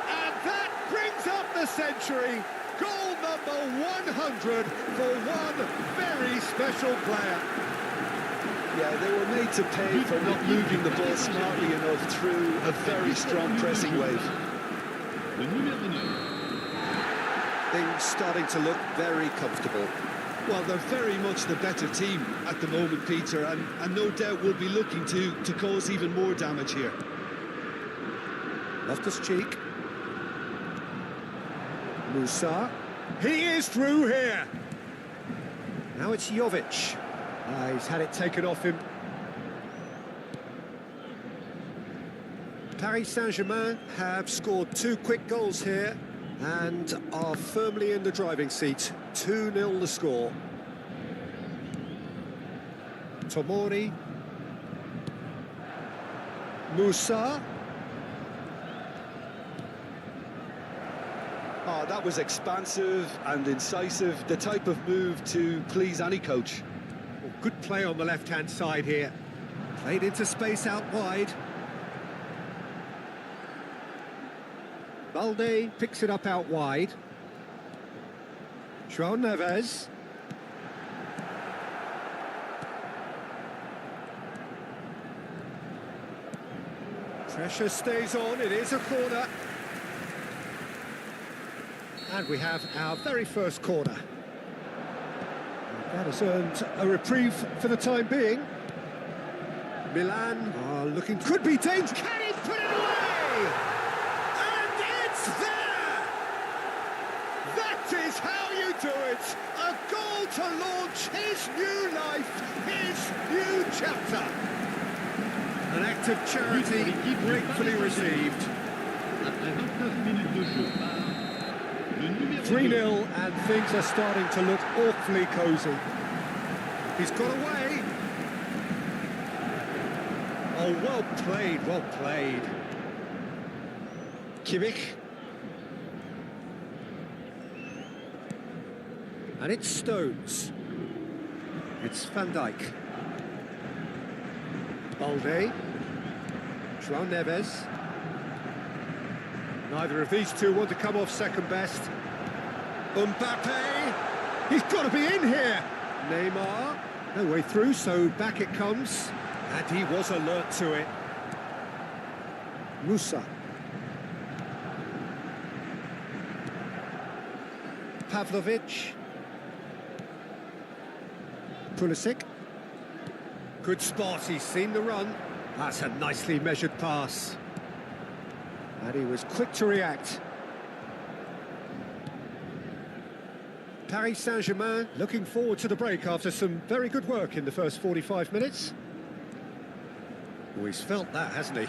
And that brings up the century. Goal number 100 for one very special player. Yeah, they were made to pay for not moving the ball smartly enough through a very strong pressing wave. Le numéro 9. Things starting to look very comfortable. Well, they're very much the better team at the moment, Peter, and no doubt will be looking to cause even more damage here. Loftus-Cheek. Musa. He is through here. Now it's Jovic. He's had it taken off him. Paris Saint-Germain have scored 2 quick goals here and are firmly in the driving seat. 2-0 the score. Tomori. Musa. Oh, that was expansive and incisive, the type of move to please any coach. Well, good play on the left-hand side here. Played into space out wide. Balde picks it up out wide. João Neves. Pressure stays on, it is a corner. And we have our very first corner. That has earned a reprieve for the time being. Milan are looking... Could be dangerous. Can he put it away? And it's there! That is how you do it! A goal to launch his new life, his new chapter. An act of charity gratefully received. Après 29 minutes de jeu. Le numéro 3-0 and things are starting to look awfully cosy. He's got away. Oh, well played, well played. Kimmich. And it's Stones. It's Van Dijk. Balde. João Neves. Neither of these two want to come off second best. Mbappe. He's got to be in here. Neymar. No way through, so back it comes. And he was alert to it. Musa. Pavlovic. Pulisic. Good spot, he's seen the run. That's a nicely measured pass. And he was quick to react. Paris Saint-Germain looking forward to the break after some very good work in the first 45 minutes. Oh, he's felt that, hasn't he?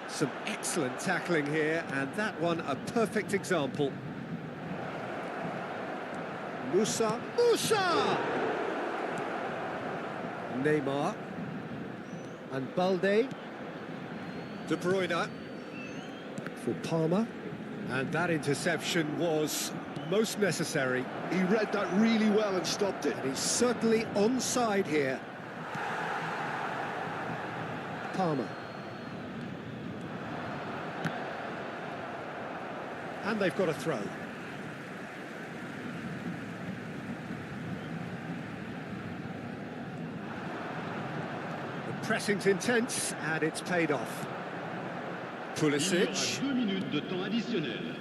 Some excellent tackling here, and that one a perfect example. Musa. Neymar. And Balde. De Bruyne. For Palmer. And that interception was most necessary. He read that really well and stopped it. And he's certainly onside here. Palmer. And they've got a throw. The pressing's intense, and it's paid off. Il y aura Pulisic. 2 minutes de temps additionnel.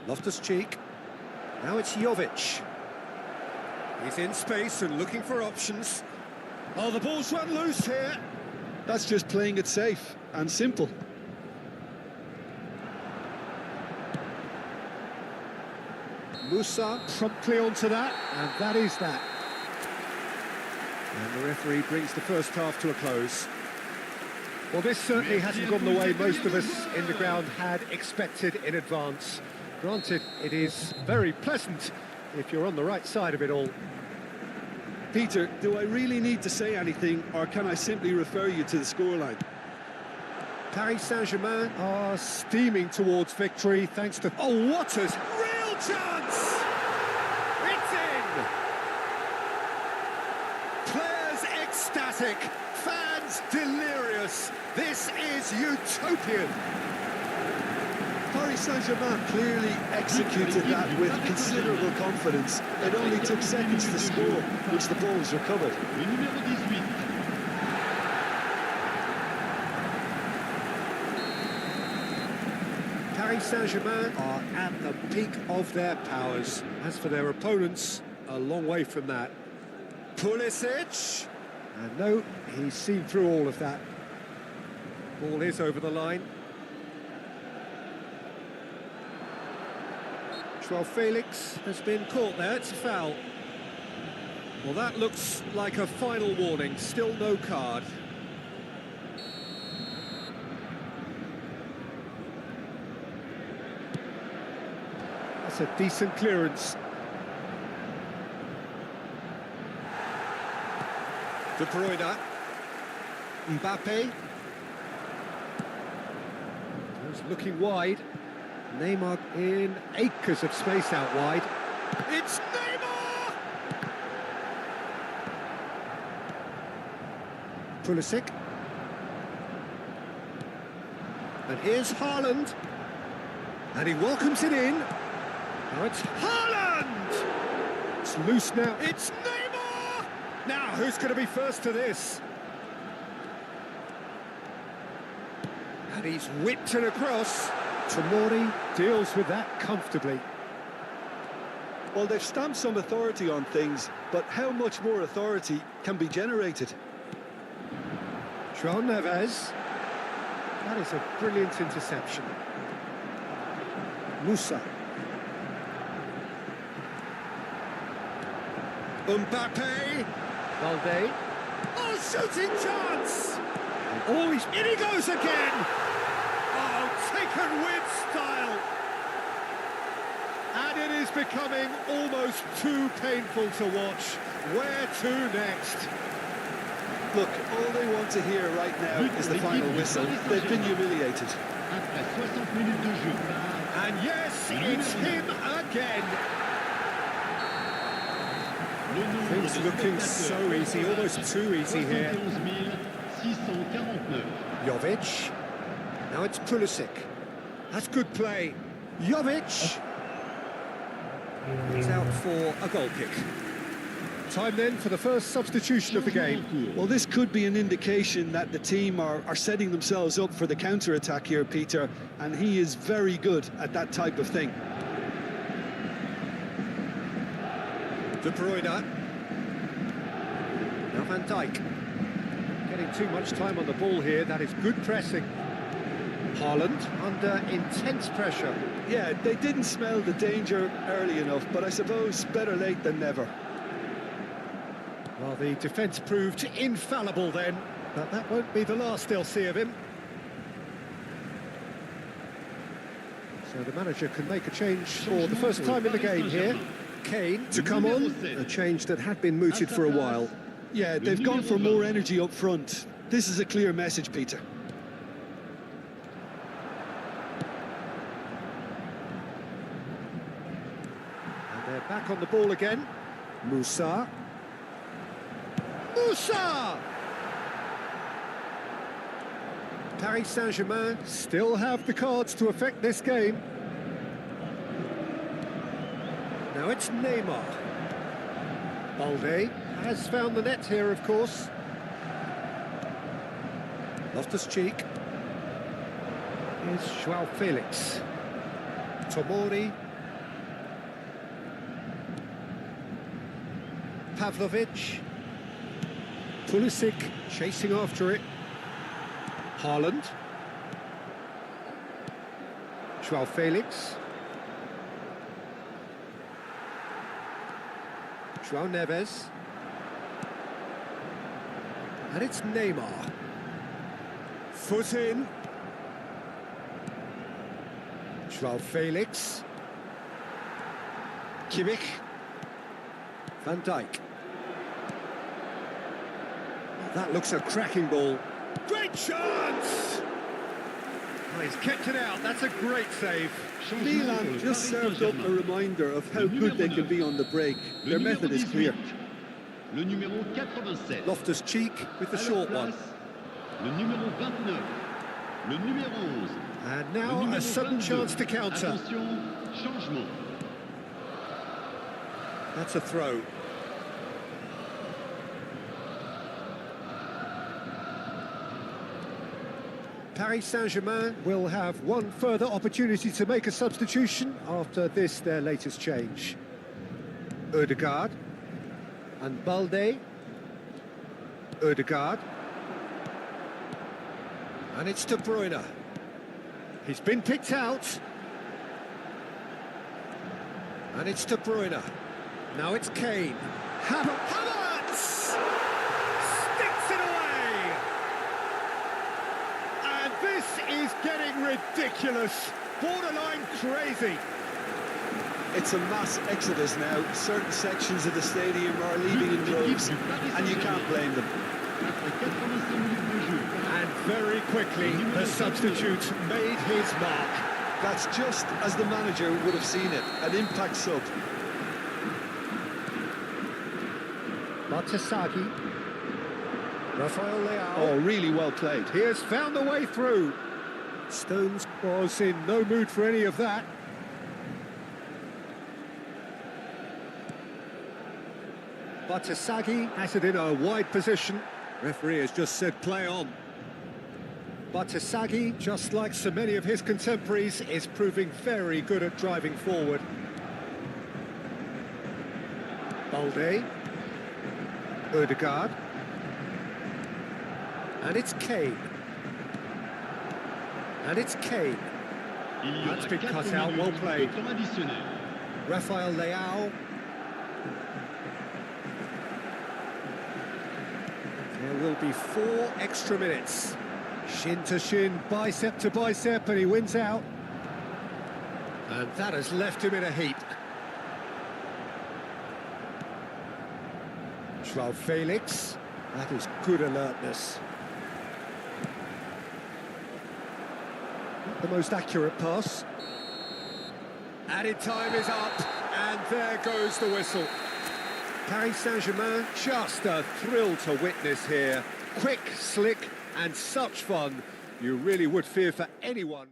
Loftus-Cheek. Now it's Jovic. He's in space and looking for options. Oh, the ball's run loose here. That's just playing it safe and simple. Musa promptly onto that, and that is that. And the referee brings the first half to a close. Well, this certainly hasn't gone the way most of us in the ground had expected in advance. Granted, it is very pleasant if you're on the right side of it all. Peter, do I really need to say anything, or can I simply refer you to the scoreline? Paris Saint-Germain are steaming towards victory thanks to... Oh, what a real chance! It's in! Players ecstatic, fans delirious. This is utopian. Paris Saint-Germain clearly executed that with considerable confidence. It only took seconds to score, which the ball was recovered. Le numéro 18. Paris Saint-Germain are at the peak of their powers. As for their opponents, a long way from that. Pulisic. And no, he's seen through all of that. Ball is over the line. João Felix has been caught there, it's a foul. Well, that looks like a final warning, still no card. That's a decent clearance. De Bruyne. Mbappe. He's looking wide. Neymar in acres of space out wide. It's Neymar! Pulisic. And here's Haaland. And he welcomes it in. Now it's Haaland! It's loose now. It's Neymar! Now, who's going to be first to this? And he's whipped it across. Tomori deals with that comfortably. Well, they've stamped some authority on things, but how much more authority can be generated? João Neves. That is a brilliant interception. Musa. Mbappe. Balde. Oh, shooting chance! Oh, in he goes again! Oh, taken with style! And it is becoming almost too painful to watch. Where to next? Look, all they want to hear right now is the final whistle. They've been humiliated. Après 60 minutes de jeu. And yes, it's him again. Le nombre Things de looking spectateurs so easy, almost too easy here. 71 29. Jovic. Now it's Pulisic. That's good play. Jovic. He's out for a goal kick. Time then for the first substitution of the game. Well, this could be an indication that the team are setting themselves up for the counter-attack here, Peter, and he is very good at that type of thing. De Bruyne. Now Van Dijk. Getting too much time on the ball here. That is good pressing. Haaland under intense pressure. Yeah, they didn't smell the danger early enough, but I suppose better late than never. Well, the defence proved infallible then, but that won't be the last they'll see of him. So the manager can make a change for the first time in the game here. Kane to come on, a change that had been mooted for a while. Yeah, they've gone for more energy up front. This is a clear message, Peter. And they're back on the ball again. Musa. Musa! Paris Saint-Germain still have the cards to affect this game. Now it's Neymar. Balde has found the net here, of course. Loftus-Cheek. Here's João Felix. Tomori. Pavlovic. Pulisic chasing after it. Haaland. João Felix. João Neves. And it's Neymar. Foot in. João Felix. Kimmich. Van Dijk. That looks a cracking ball. Great chance! Oh, he's kept it out. That's a great save. Milan just served up a reminder of how good they can be on the break. Their method is clear. Le numéro 87. Loftus-Cheek with the short one. Le numéro 29. Le numéro 11. And Le now numéro a sudden 22. chance to counter. Attention, changement. That's a throw. Paris Saint-Germain will have one further opportunity to make a substitution after this, their latest change. Ødegaard and Balde. Ødegaard. And it's De Bruyne. He's been picked out. And it's De Bruyne. Now it's Kane. Havertz! Sticks it away! And this is getting ridiculous. Borderline crazy. It's a mass exodus now. Certain sections of the stadium are leaving in droves, and you can't blame them. Après 85 minutes de jeu. And very quickly, the substitute made his mark. That's just as the manager would have seen it, an impact sub. Bartasagi. Rafael Leao. Oh, really well played. He has found the way through. Stones was in no mood for any of that. Bartasagi has it in a wide position. Referee has just said play on. Bartasagi, just like so many of his contemporaries, is proving very good at driving forward. Balde. Ødegaard. And it's Kane. And it's Kane. Il y That's aura been 4 cut out, well minutes played. de temps additionnel. Rafael Leao. There will be 4 extra minutes. Shin to shin, bicep to bicep, and he wins out. And that has left him in a heap. João Felix. That is good alertness. Not the most accurate pass. Added time is up, and there goes the whistle. Paris Saint-Germain, just a thrill to witness here. Quick, slick, and such fun, you really would fear for anyone.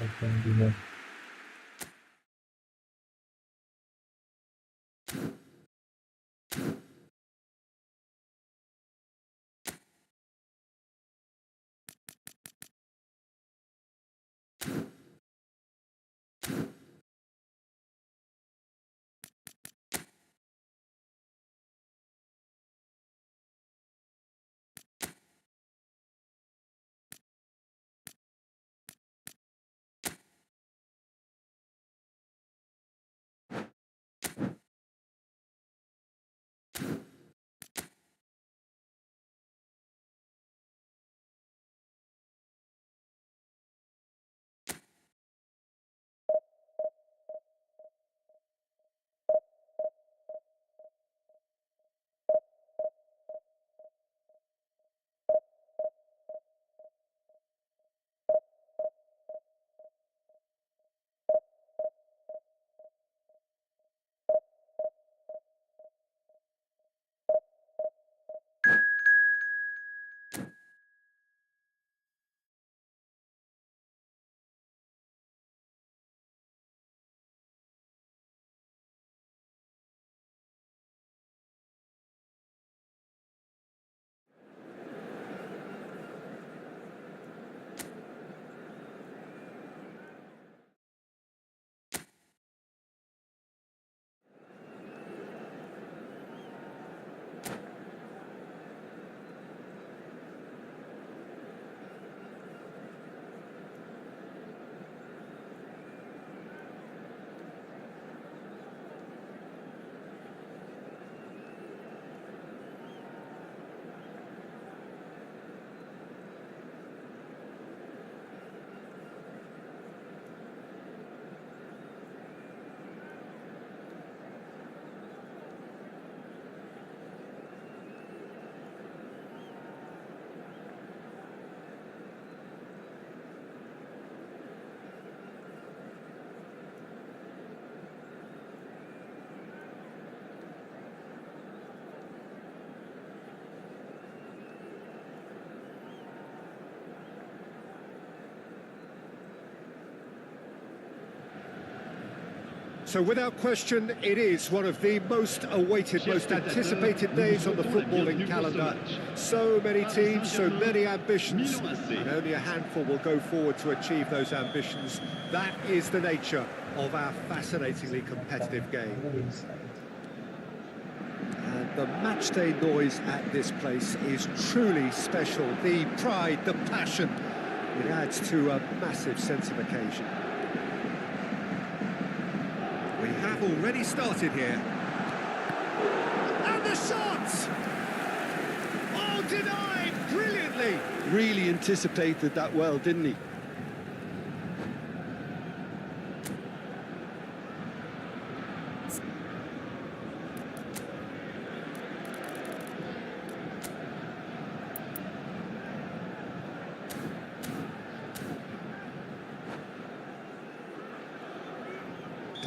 Bakal juga. So without question, it is one of the most awaited, most anticipated days on the footballing calendar. So many teams, so many ambitions, and only a handful will go forward to achieve those ambitions. That is the nature of our fascinatingly competitive game. And the matchday noise at this place is truly special. The pride, the passion, it adds to a massive sense of occasion. We have already started here. And the shot! Oh, denied brilliantly! Really anticipated that well, didn't he?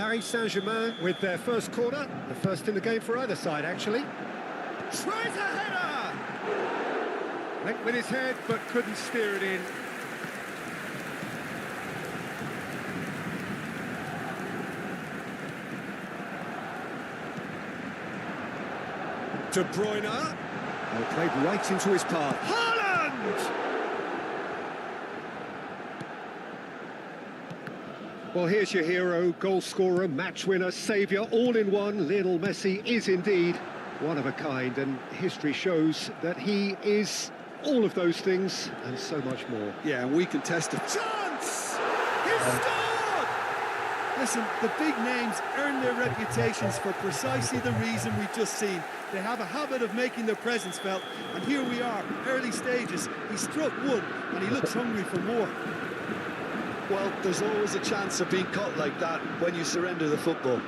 Paris Saint-Germain with their first corner, the first in the game for either side, actually. Tries a header! Went with his head, but couldn't steer it in. De Bruyne. Oh, played right into his path. Haaland! Well, here's your hero, goal scorer, match winner, saviour, all in one. Lionel Messi is indeed one of a kind, and history shows that he is all of those things and so much more. Yeah, and we can testify. Chance! He scored! Listen, the big names earn their reputations for precisely the reason we've just seen. They have a habit of making their presence felt, and here we are, early stages. He struck one, and he looks hungry for more. Well, there's always a chance of being caught like that when you surrender the football.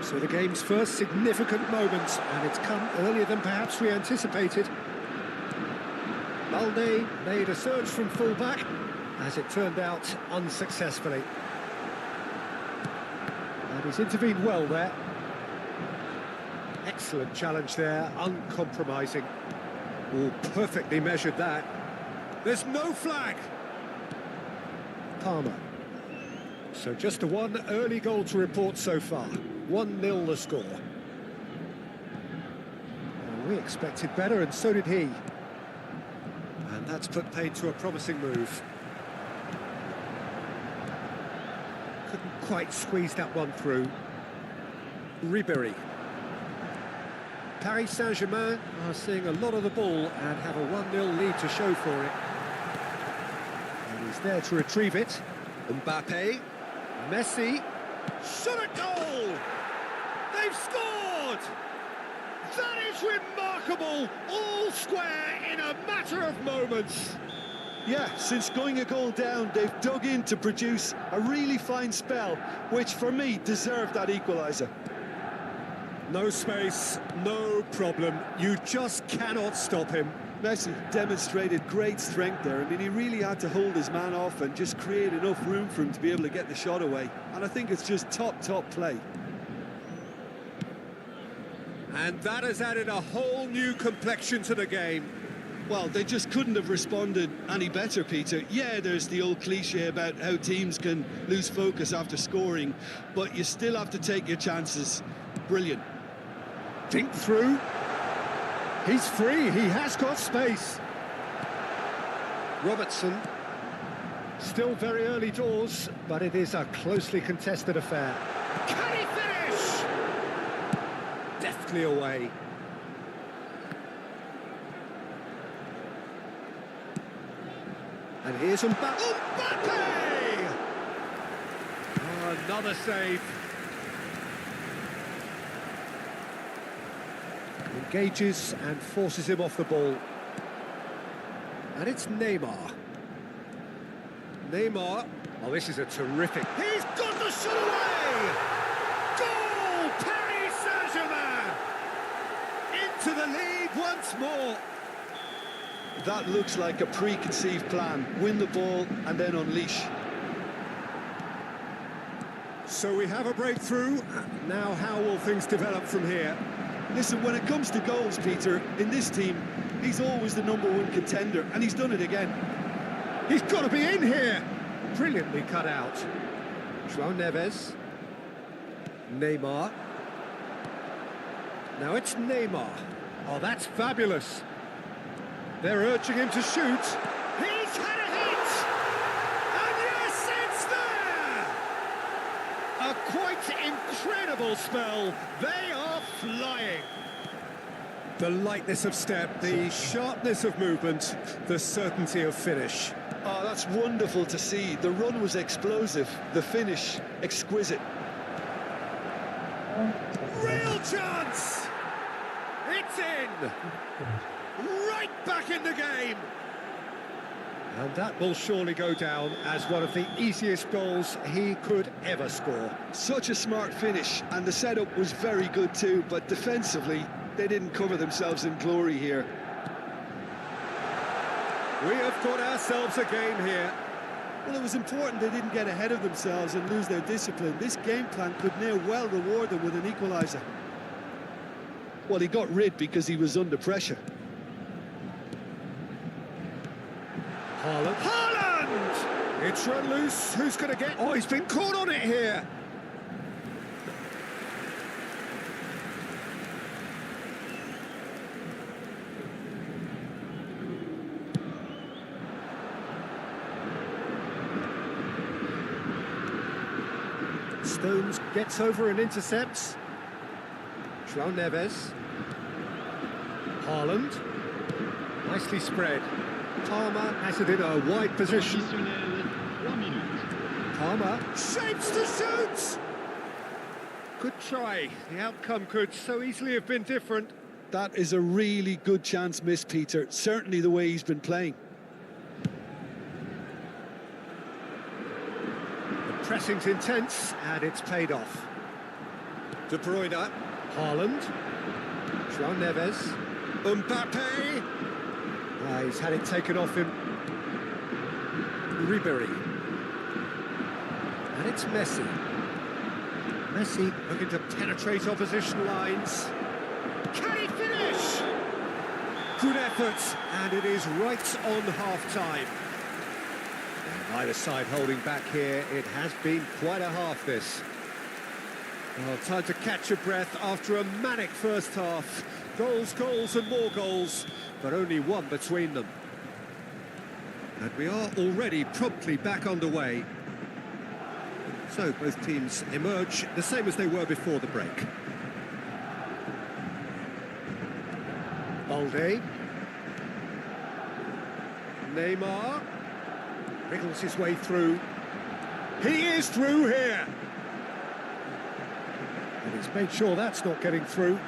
So the game's first significant moment, and it's come earlier than perhaps we anticipated. Balde made a surge from full-back, as it turned out unsuccessfully. And he's intervened well there. Excellent challenge there, uncompromising. Oh, perfectly measured that. There's no flag. Palmer. So just the one early goal to report so far. 1-0 the score. Well, we expected better, and so did he. And that's put paid to a promising move. Couldn't quite squeeze that one through. Ribéry. Paris Saint-Germain are seeing a lot of the ball and have a 1-0 lead to show for it. And he's there to retrieve it. Mbappe. Messi. Shot at goal! They've scored! That is remarkable! All square in a matter of moments. Yeah, since going a goal down, they've dug in to produce a really fine spell, which for me deserved that equaliser. No space, no problem. You just cannot stop him. Messi demonstrated great strength there. I mean, he really had to hold his man off and just create enough room for him to be able to get the shot away. And I think it's just top play. And that has added a whole new complexion to the game. Well, they just couldn't have responded any better, Peter. Yeah, there's the old cliche about how teams can lose focus after scoring, but you still have to take your chances. Brilliant. Think through. He's free, he has got space. Robertson. Still very early doors, but it is a closely contested affair. Can he finish? Deftly away. And here's Mbappe. Oh, another save. Engages and forces him off the ball. And it's Neymar. Neymar. Oh, this is a terrific... He's got the shot away! Goal! Paris Saint-Germain! Into the lead once more. That looks like a preconceived plan. Win the ball and then unleash. So we have a breakthrough. Now how will things develop from here? Listen, when it comes to goals, Peter, in this team, he's always the #1 contender, and he's done it again. He's got to be in here! Brilliantly cut out. João Neves. Neymar. Now it's Neymar. Oh, that's fabulous. They're urging him to shoot. He's had a hit! And yes, it's there! A quite incredible spell. They are flying. The lightness of step, the sharpness of movement, the certainty of finish. Oh, that's wonderful to see. The run was explosive, the finish exquisite. Real chance! It's in! Right back in the game! And that will surely go down as one of the easiest goals he could ever score. Such a smart finish, and the setup was very good too, but defensively, they didn't cover themselves in glory here. We have got ourselves a game here. Well, it was important they didn't get ahead of themselves and lose their discipline. This game plan could now well reward them with an equaliser. Well, he got rid because he was under pressure. Haaland! It's run loose. Who's going to get... Oh, he's been caught on it here. Stones gets over and intercepts. João Neves. Haaland. Nicely spread. Palmer has it in a wide position. Additionnel, 3 minutes. Palmer shapes to shoot! Good try. The outcome could so easily have been different. That is a really good chance missed, Peter. Certainly the way he's been playing. The pressing's intense, and it's paid off. De Bruyne. Haaland. João Neves. Mbappe. He's had it taken off him. Ribery. And it's Messi. Messi looking to penetrate opposition lines. Can he finish? Good effort, and it is right on half-time. Either side holding back here. It has been quite a half, this. Well, time to catch your breath after a manic first half. Goals, goals and more goals, but only one between them. And we are already promptly back underway. So both teams emerge the same as they were before the break. Balde. Neymar. Wriggles his way through. He is through here. And he's made sure that's not getting through.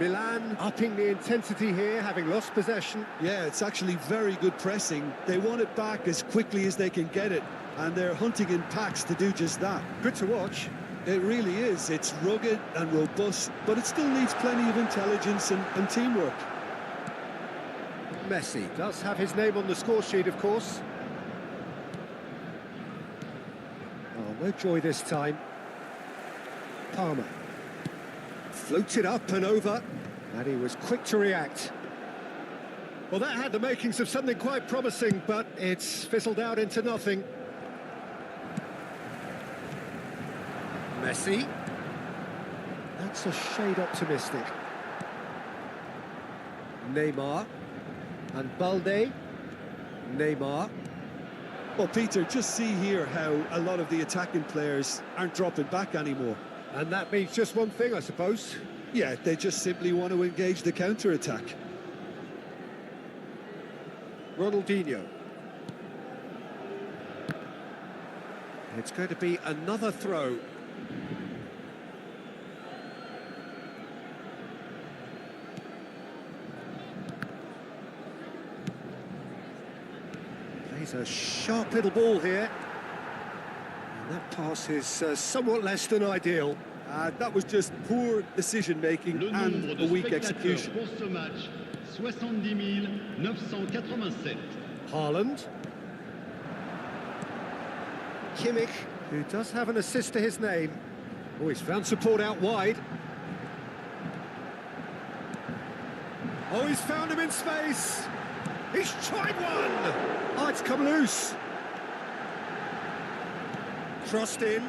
Milan upping the intensity here, having lost possession. Yeah, it's actually very good pressing. They want it back as quickly as they can get it, and they're hunting in packs to do just that. Good to watch. It really is. It's rugged and robust, but it still needs plenty of intelligence and teamwork. Messi does have his name on the score sheet, of course. Oh, no joy this time. Palmer. Floated up and over, and he was quick to react. Well, that had the makings of something quite promising, but it's fizzled out into nothing. Messi. That's a shade optimistic. Neymar. And Balde. Neymar. Well, Peter, just see here how a lot of the attacking players aren't dropping back anymore. And that means just one thing, I suppose. Yeah, they just simply want to engage the counter-attack. Ronaldinho. It's going to be another throw. Plays a sharp little ball here. And that pass is somewhat less than ideal. That was just poor decision-making Le nombre and de a weak spectateurs execution. pour ce match, 70 987. Haaland. Kimmich, who does have an assist to his name. Oh, he's found support out wide. Oh, he's found him in space. He's tried one. Oh, it's come loose. Crossed in.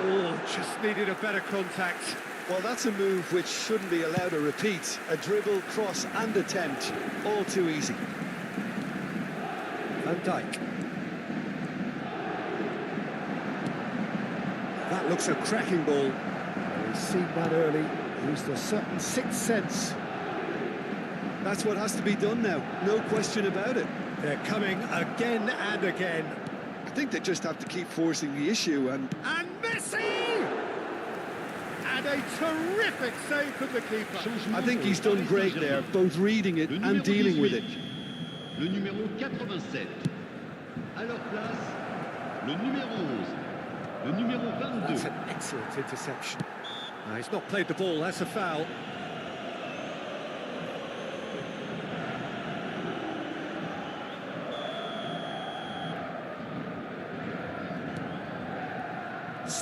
Oh, just needed a better contact. Well, that's a move which shouldn't be allowed to repeat. A dribble, cross and attempt, all too easy. Van Dijk. That looks a cracking ball. He's seen that early. Used a certain sixth sense. That's what has to be done now, no question about it. They're coming again and again. I think they just have to keep forcing the issue and Messi! And a terrific save from the keeper. I think he's done great there, both reading it and dealing with it. Le numéro 87. À leur place, le numéro 11. Le numéro 22. That's an excellent interception. He's not played the ball, that's a foul.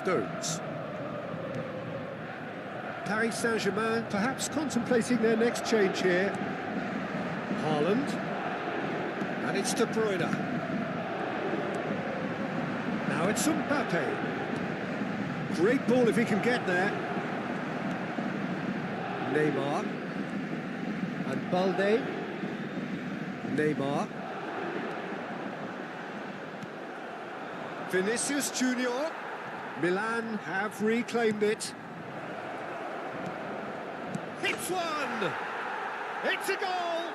Stones. Paris Saint-Germain perhaps contemplating their next change here. Haaland. And it's De Bruyne. Now it's Mbappe. Great ball if he can get there. Neymar. And Balde. Neymar. Vinicius Junior. Milan have reclaimed it. Hits one! It's a goal!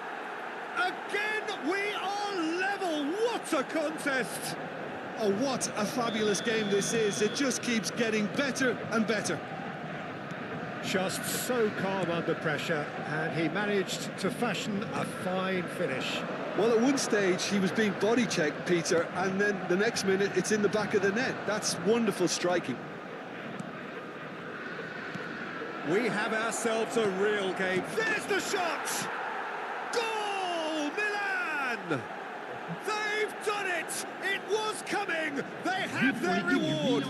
Again, we are level! What a contest! Oh, what a fabulous game this is. It just keeps getting better and better. Just so calm under pressure, and he managed to fashion a fine finish. Well, at one stage, he was being body-checked, Peter, and then the next minute, it's in the back of the net. That's wonderful striking. We have ourselves a real game. There's the shot! Goal, Milan! They've done it! It was coming! They have their reward!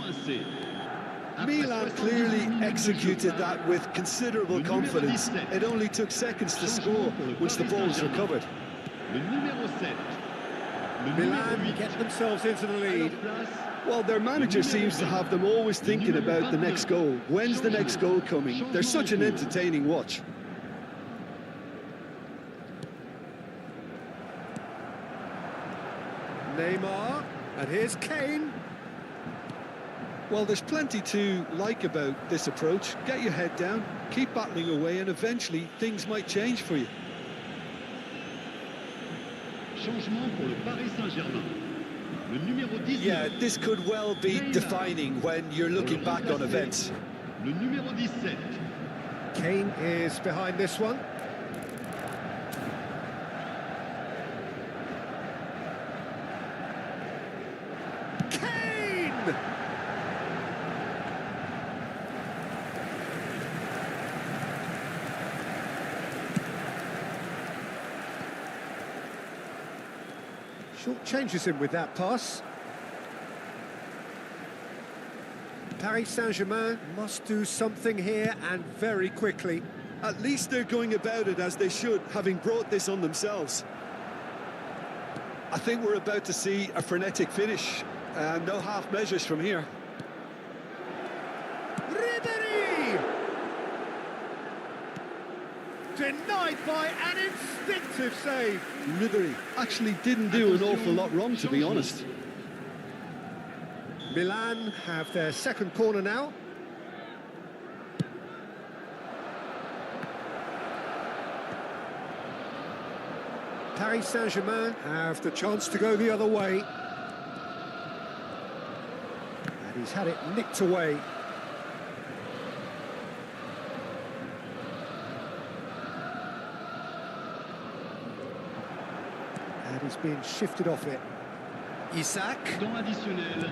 Milan clearly executed that with considerable confidence. It only took seconds to score once the ball was recovered. Milan get themselves into the lead. Well, their manager seems to have them always thinking about the next goal. When's the next goal coming? They're such an entertaining watch. Neymar, and here's Kane. Well, there's plenty to like about this approach. Get your head down, keep battling away, and eventually things might change for you. Changement pour le Paris Saint-Germain. Le numéro 10. Yeah, this could well be defining when you're looking back on events. Le numéro 17. Kane is behind this one. Kane! Short changes him with that pass. Paris Saint-Germain must do something here, and very quickly. At least they're going about it as they should, having brought this on themselves. I think we're about to see a frenetic finish, and no half measures from here. Ribéry! Denied by an instinctive save. Ribéry actually didn't do an awful lot wrong, to be honest. Milan have their second corner now. Paris Saint-Germain have the chance to go the other way. And he's had it nicked away. And he's being shifted off it. Isak. Temps additionnel.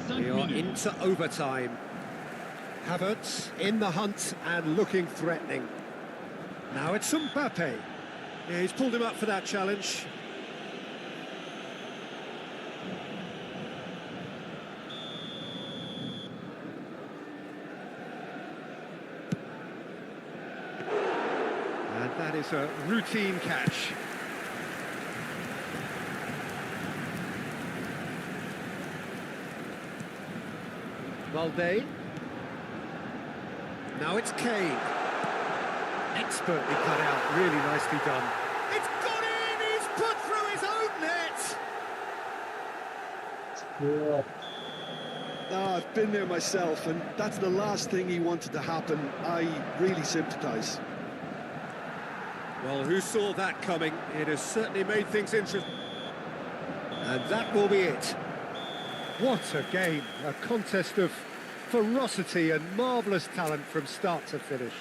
5 We are minutes. into overtime. Havertz in the hunt and looking threatening. Now it's Mbappe. Yeah, he's pulled him up for that challenge. And that is a routine catch. Balde. Now it's Kane. Expertly cut out, really nicely done. It's gone in, he's put through his own net! Yeah. Oh, I've been there myself, and that's the last thing he wanted to happen. I really sympathise. Well, who saw that coming? It has certainly made things interesting. And that will be it. What a game, a contest of ferocity and marvellous talent from start to finish.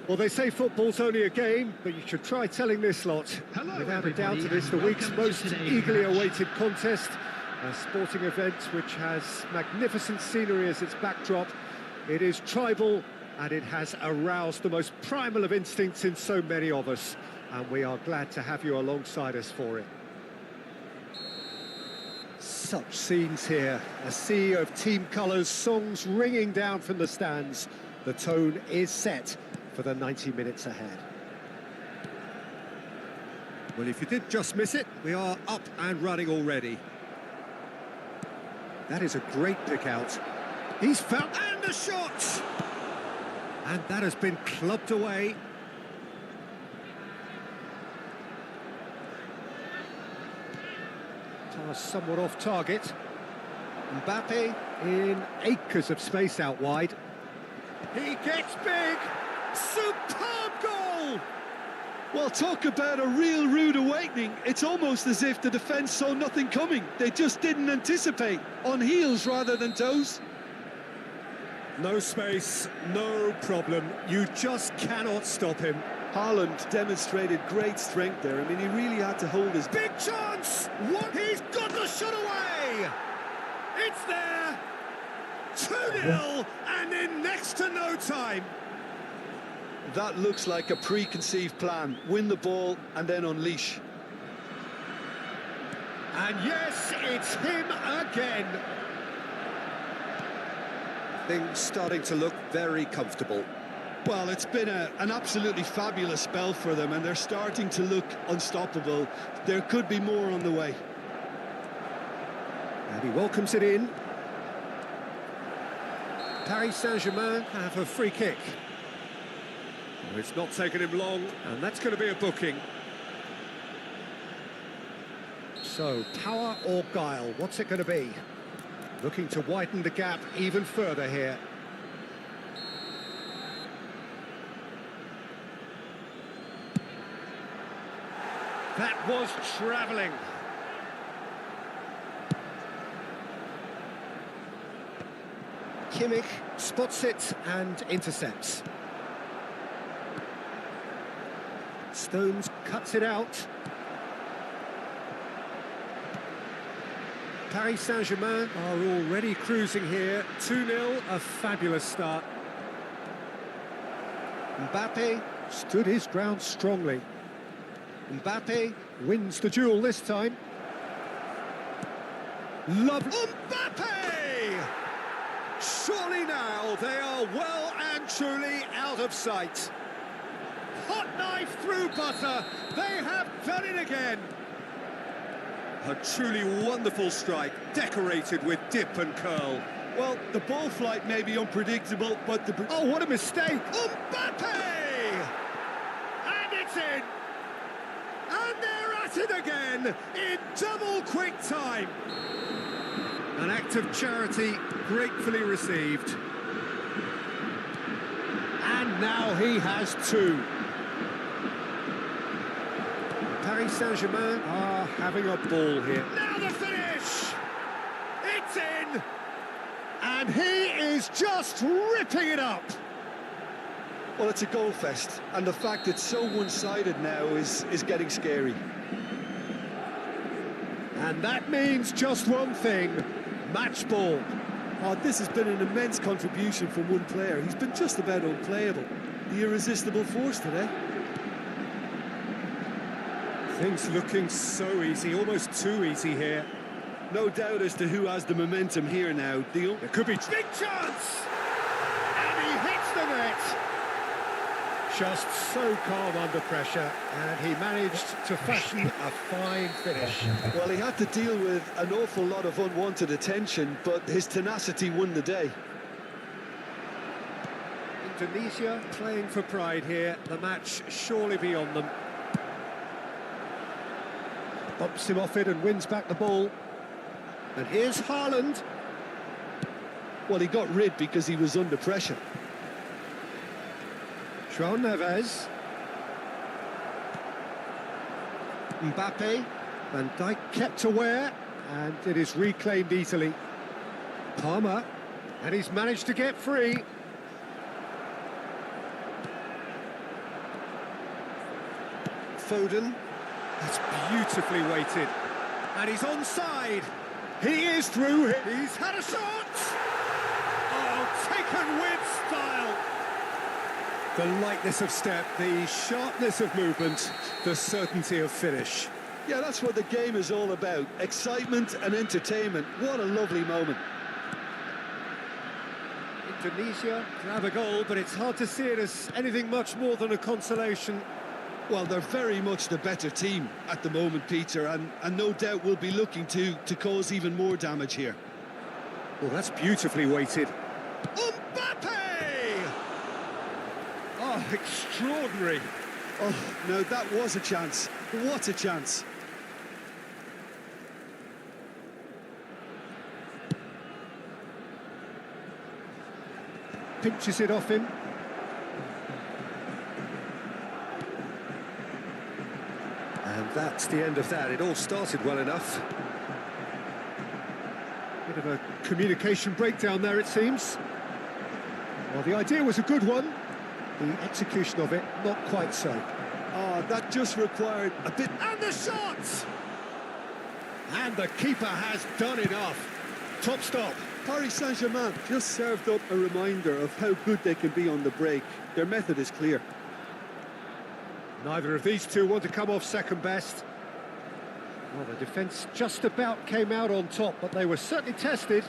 Well, they say football's only a game, but you should try telling this lot. Hello, Without a doubt, everybody, it is the and week's welcome to most today's eagerly match. awaited contest. A sporting event which has magnificent scenery as its backdrop. It is tribal, and it has aroused the most primal of instincts in so many of us. And we are glad to have you alongside us for it. Such scenes here. A sea of team colours, songs ringing down from the stands. The tone is set for the 90 minutes ahead. Well, if you did just miss it, we are up and running already. That is a great pick out. He's found, and a shot! And that has been clubbed away. Pass somewhat off target. Mbappe in acres of space out wide. He gets big! Superb goal! Well, talk about a real rude awakening. It's almost as if the defence saw nothing coming. They just didn't anticipate. On heels rather than toes. No space, no problem. You just cannot stop him. Haaland demonstrated great strength there. I mean, he really had to hold his... Big chance! What? He's got the shot away! It's there! 2-0, and in next to no time. That looks like a preconceived plan. Win the ball and then unleash. And yes, it's him again. Things starting to look very comfortable. Well, it's been an absolutely fabulous spell for them, and they're starting to look unstoppable. There could be more on the way. And he welcomes it in. Paris Saint-Germain have a free kick. Oh, it's not taken him long, and that's going to be a booking. So, power or guile, what's it going to be? Looking to widen the gap even further here. That was travelling. Kimmich spots it and intercepts. Stones cuts it out. Paris Saint-Germain are already cruising here. 2-0, a fabulous start. Mbappe stood his ground strongly. Mbappe wins the duel this time. Love Mbappe! Surely now they are well and truly out of sight. Hot knife through butter. They have done it again. A truly wonderful strike, decorated with dip and curl. Well, the ball flight may be unpredictable, but the... Oh, what a mistake! Mbappe! And it's in! And they're at it again, in double quick time. An act of charity gratefully received. And now he has two. Paris Saint-Germain are having a ball here. Now the finish! It's in! And he is just ripping it up! Well, it's a goal fest, and the fact it's so one-sided now is getting scary. And that means just one thing, match ball. Oh, this has been an immense contribution from one player. He's been just about unplayable. The irresistible force today. Things looking so easy, almost too easy here. No doubt as to who has the momentum here now. It could be big chance! And he hits the net! Just so calm under pressure, and he managed to fashion a fine finish. Well, he had to deal with an awful lot of unwanted attention, but his tenacity won the day. Indonesia playing for pride here, the match surely beyond them. Bumps him off it and wins back the ball. And here's Haaland. Well, he got rid because he was under pressure. João Neves. Mbappe. Van Dijk kept aware, and it is reclaimed easily. Palmer, and he's managed to get free. Foden. That's beautifully weighted. And he's onside. He is through. He's had a shot. Oh, taken with style. The lightness of step, the sharpness of movement, the certainty of finish. Yeah, that's what the game is all about. Excitement and entertainment. What a lovely moment. Indonesia grab a goal, but it's hard to see it as anything much more than a consolation. Well, they're very much the better team at the moment, Peter, and no doubt will be looking to cause even more damage here. Well, that's beautifully weighted. Mbappe! Oh, extraordinary. Oh, no, that was a chance. What a chance. Pinches it off him. And that's the end of that. It all started well enough. Bit of a communication breakdown there, it seems. Well, the idea was a good one. The execution of it, not quite so. Oh, that just required a bit... And the shot! And the keeper has done enough. Top stop. Paris Saint-Germain just served up a reminder of how good they can be on the break. Their method is clear. Neither of these two want to come off second best. Well, the defence just about came out on top, but they were certainly tested.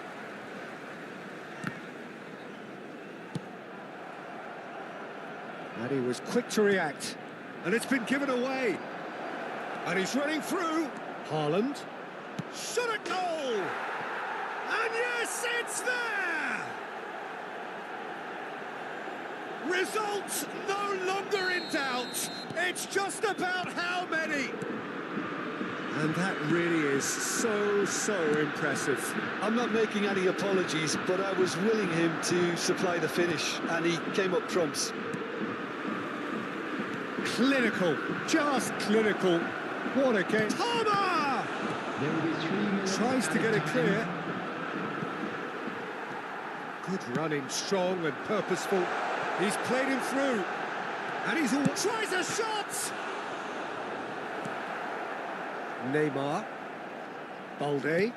And he was quick to react. And it's been given away. And he's running through. Haaland. Shot at goal! And yes, it's there! Results no longer in doubt. It's just about how many. And that really is so impressive. I'm not making any apologies, but I was willing him to supply the finish, and he came up trumps. Clinical, just clinical. What a game. Toma! Tries to get it clear. Good running, strong and purposeful. He's played him through. And he's all... Tries a shot! Neymar. Balde.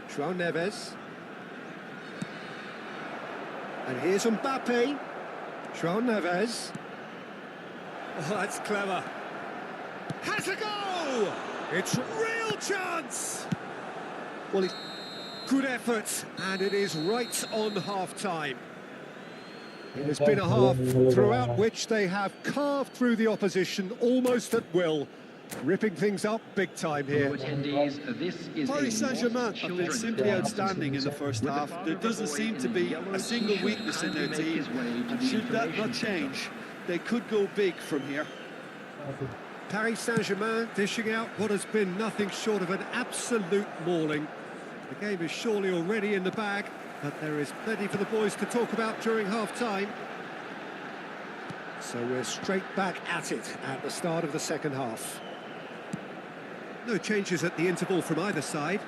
João Neves. And here's Mbappe. João Neves. Oh, that's clever. Has a go! It's real chance! Well, it's good effort, and it is right on half-time. It has been a half throughout which they have carved through the opposition almost at will, ripping things up big time here. Paris Saint-Germain have been simply outstanding in the first half. There doesn't seem to be a single weakness in their team, and should that not change, they could go big from here. Paris Saint-Germain dishing out what has been nothing short of an absolute mauling. The game is surely already in the bag, but there is plenty for the boys to talk about during half-time. So we're straight back at it at the start of the second half. No changes at the interval from either side.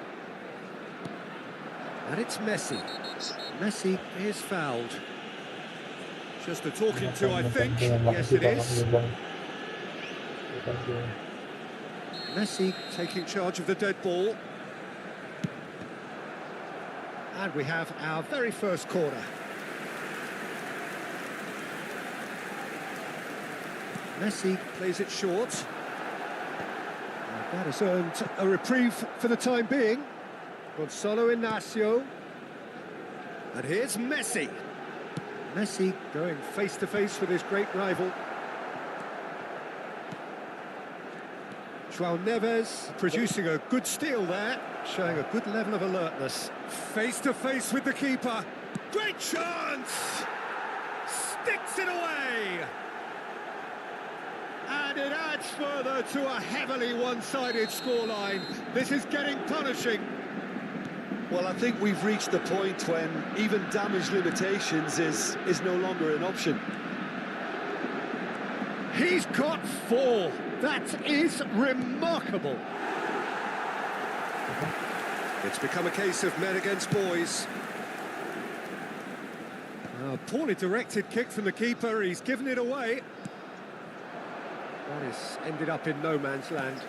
And it's Messi. Messi is fouled. Just a talking to, I think. Yes, it is. Messi taking charge of the dead ball. And we have our very first corner. Messi plays it short. And that has earned a reprieve for the time being. Gonzalo Inacio. And here's Messi. Messi going face-to-face with his great rival. João Neves producing a good steal there, showing a good level of alertness. Face-to-face with the keeper. Great chance! Sticks it away! And it adds further to a heavily one-sided scoreline. This is getting punishing. Well, I think we've reached the point when even damage limitations is no longer an option. He's got 4. That is remarkable. It's become a case of men against boys. A poorly directed kick from the keeper. He's given it away. Well, it's ended up in no man's land.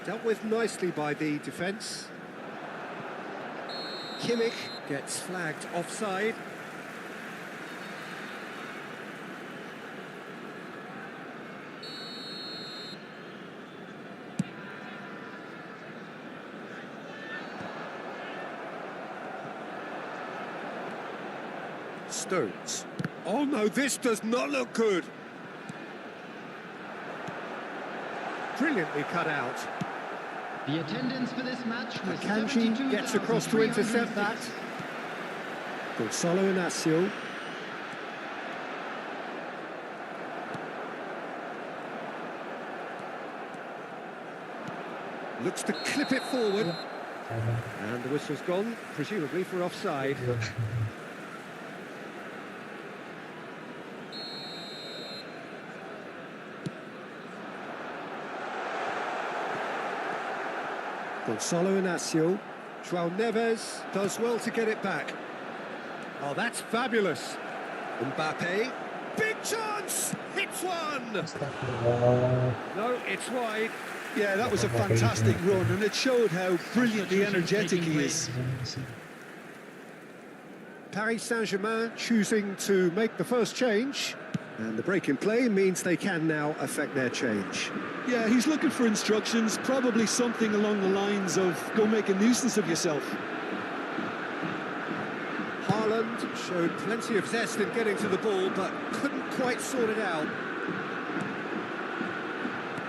Dealt with nicely by the defence. Kimmich gets flagged offside. Stones. Oh no, this does not look good. Brilliantly cut out. The attendance for this match was Kanji gets across to intercept that. Gonzalo Inacio. Looks to clip it forward. And the whistle's gone, presumably for offside. Gonzalo Inacio. João Neves does well to get it back. Oh, that's fabulous. Mbappe. Big chance! Hits one! No, it's wide. Yeah, that was a fantastic run, and it showed how brilliantly energetic he is. Paris Saint-Germain choosing to make the first change. And the break in play means they can now affect their change. Yeah, he's looking for instructions, probably something along the lines of go make a nuisance of yourself. Haaland showed plenty of zest in getting to the ball, but couldn't quite sort it out.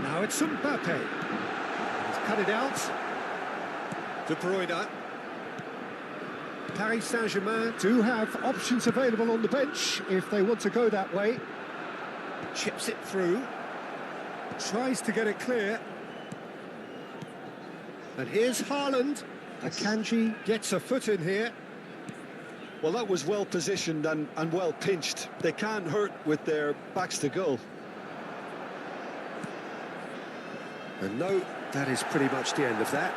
Now it's Mbappe. He's cut it out. De Bruyne. Paris Saint-Germain do have options available on the bench if they want to go that way. Chips it through. Tries to get it clear. And here's Haaland. Akanji gets a foot in here. Well, that was well positioned and well pinched. They can't hurt with their backs to goal. And no, that is pretty much the end of that.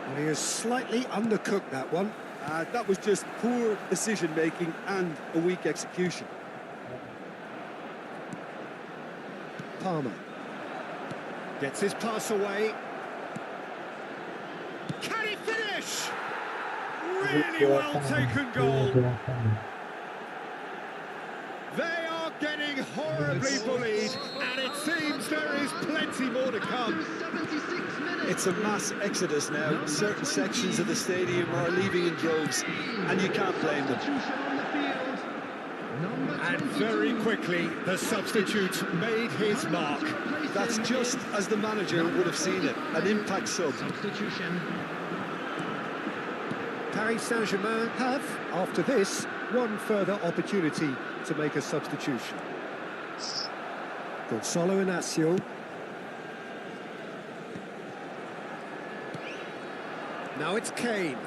Well, he has slightly undercooked that one. That was just poor decision-making and a weak execution. Palmer gets his pass away. Can he finish? Really well taken goal. They are getting horribly bullied, and it seems there is plenty more to come. It's a mass exodus now. Certain sections of the stadium are leaving in droves, and you can't blame them. And very quickly, the substitute made his mark. That's just as the manager would have seen it, an impact sub. Substitution. Paris Saint-Germain have, after this, one further opportunity to make a substitution. Gonzalo Inacio. Now it's Kane.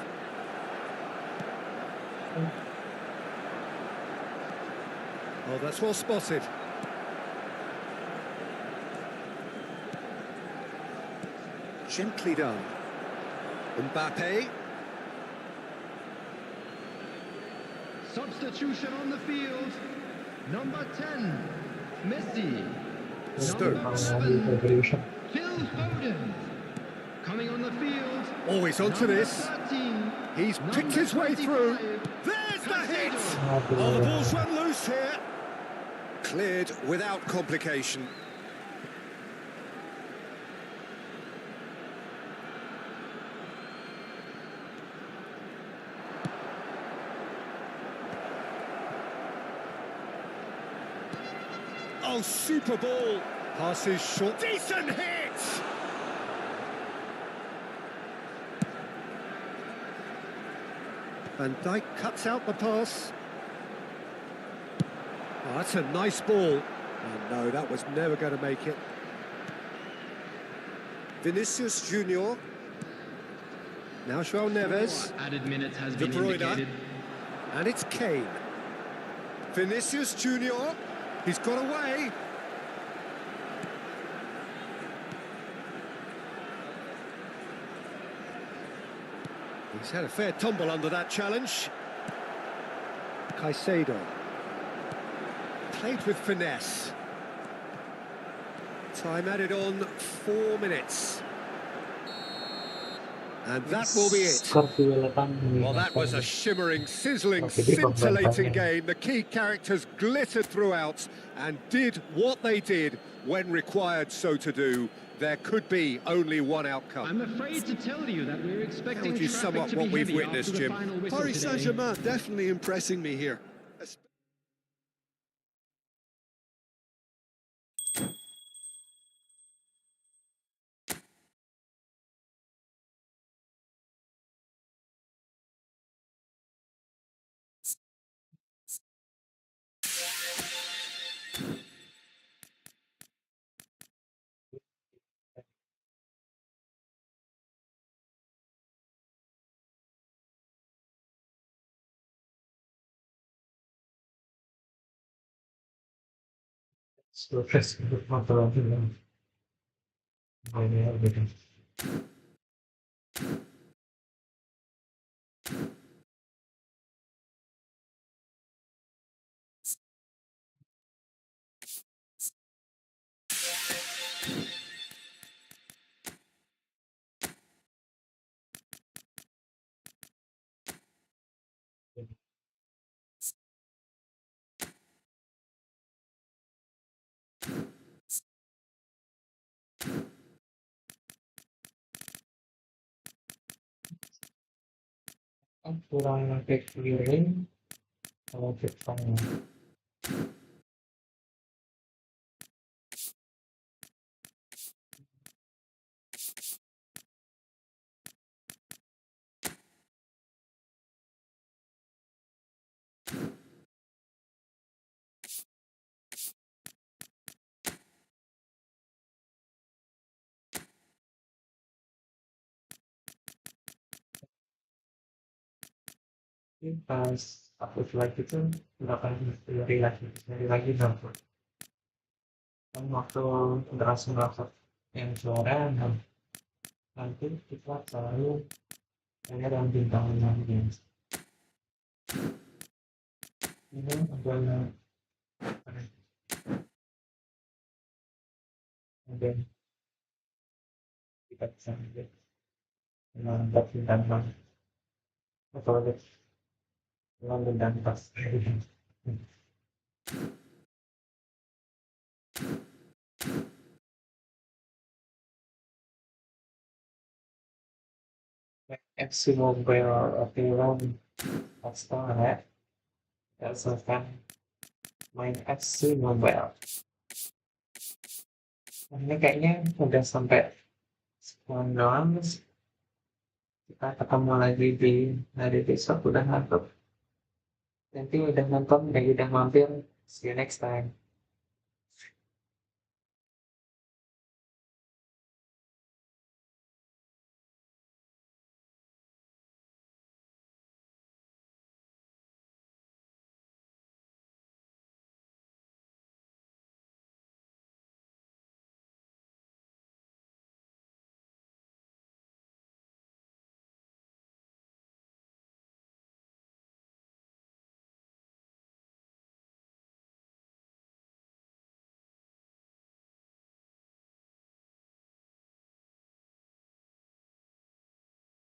Oh, that's well spotted. Gently done. Mbappe. Substitution on the field. Number 10, Misi. Stones. Number 11, Phil Foden. Coming on the field. Always onto number this. 13, He's picked his way through. There's the hit! Oh, the ball's run loose here. Cleared without complication. Oh, super ball. Passes short. Decent hit! Van Dijk cuts out the pass. Oh, that's a nice ball. Oh, no, that was never going to make it. Vinicius Junior. Now João Neves. Added minutes has De been Bruyne. indicated. And it's Kane. Vinicius Junior. He's got away. He's had a fair tumble under that challenge. Caicedo. Played with finesse. Time added on 4 minutes. And that will be it. Skor Tujuan Well, that was a shimmering, sizzling, Oke, jadi scintillating pembantannya. game. The key characters glittered throughout and did what they did when required so to do. There could be only one outcome. I'm afraid to tell you that we're expecting How would you sum traffic up to what be we've heavy witnessed, after the Jim? final whistle Paris today. Saint-Germain definitely impressing me here. Sukses untuk motor film. Ini gitu. Kurang efek keliling kalau Jepangnya. Pas aku lagi itu bahkan dari lagi dapet kan waktu langsung dapet yang juara nanti kita selalu saya dan bintang lainnya ini adalah dan kita bisa menambah bintang atau dengan bintang pas. FC Mobile film Pasta ya, berdasarkan main FC Mobile. Ini kayaknya udah sampai 10 doang, terus kita ketemu lagi di hari besok udah ngantuk. Nanti udah nonton, udah mampir. See you next time.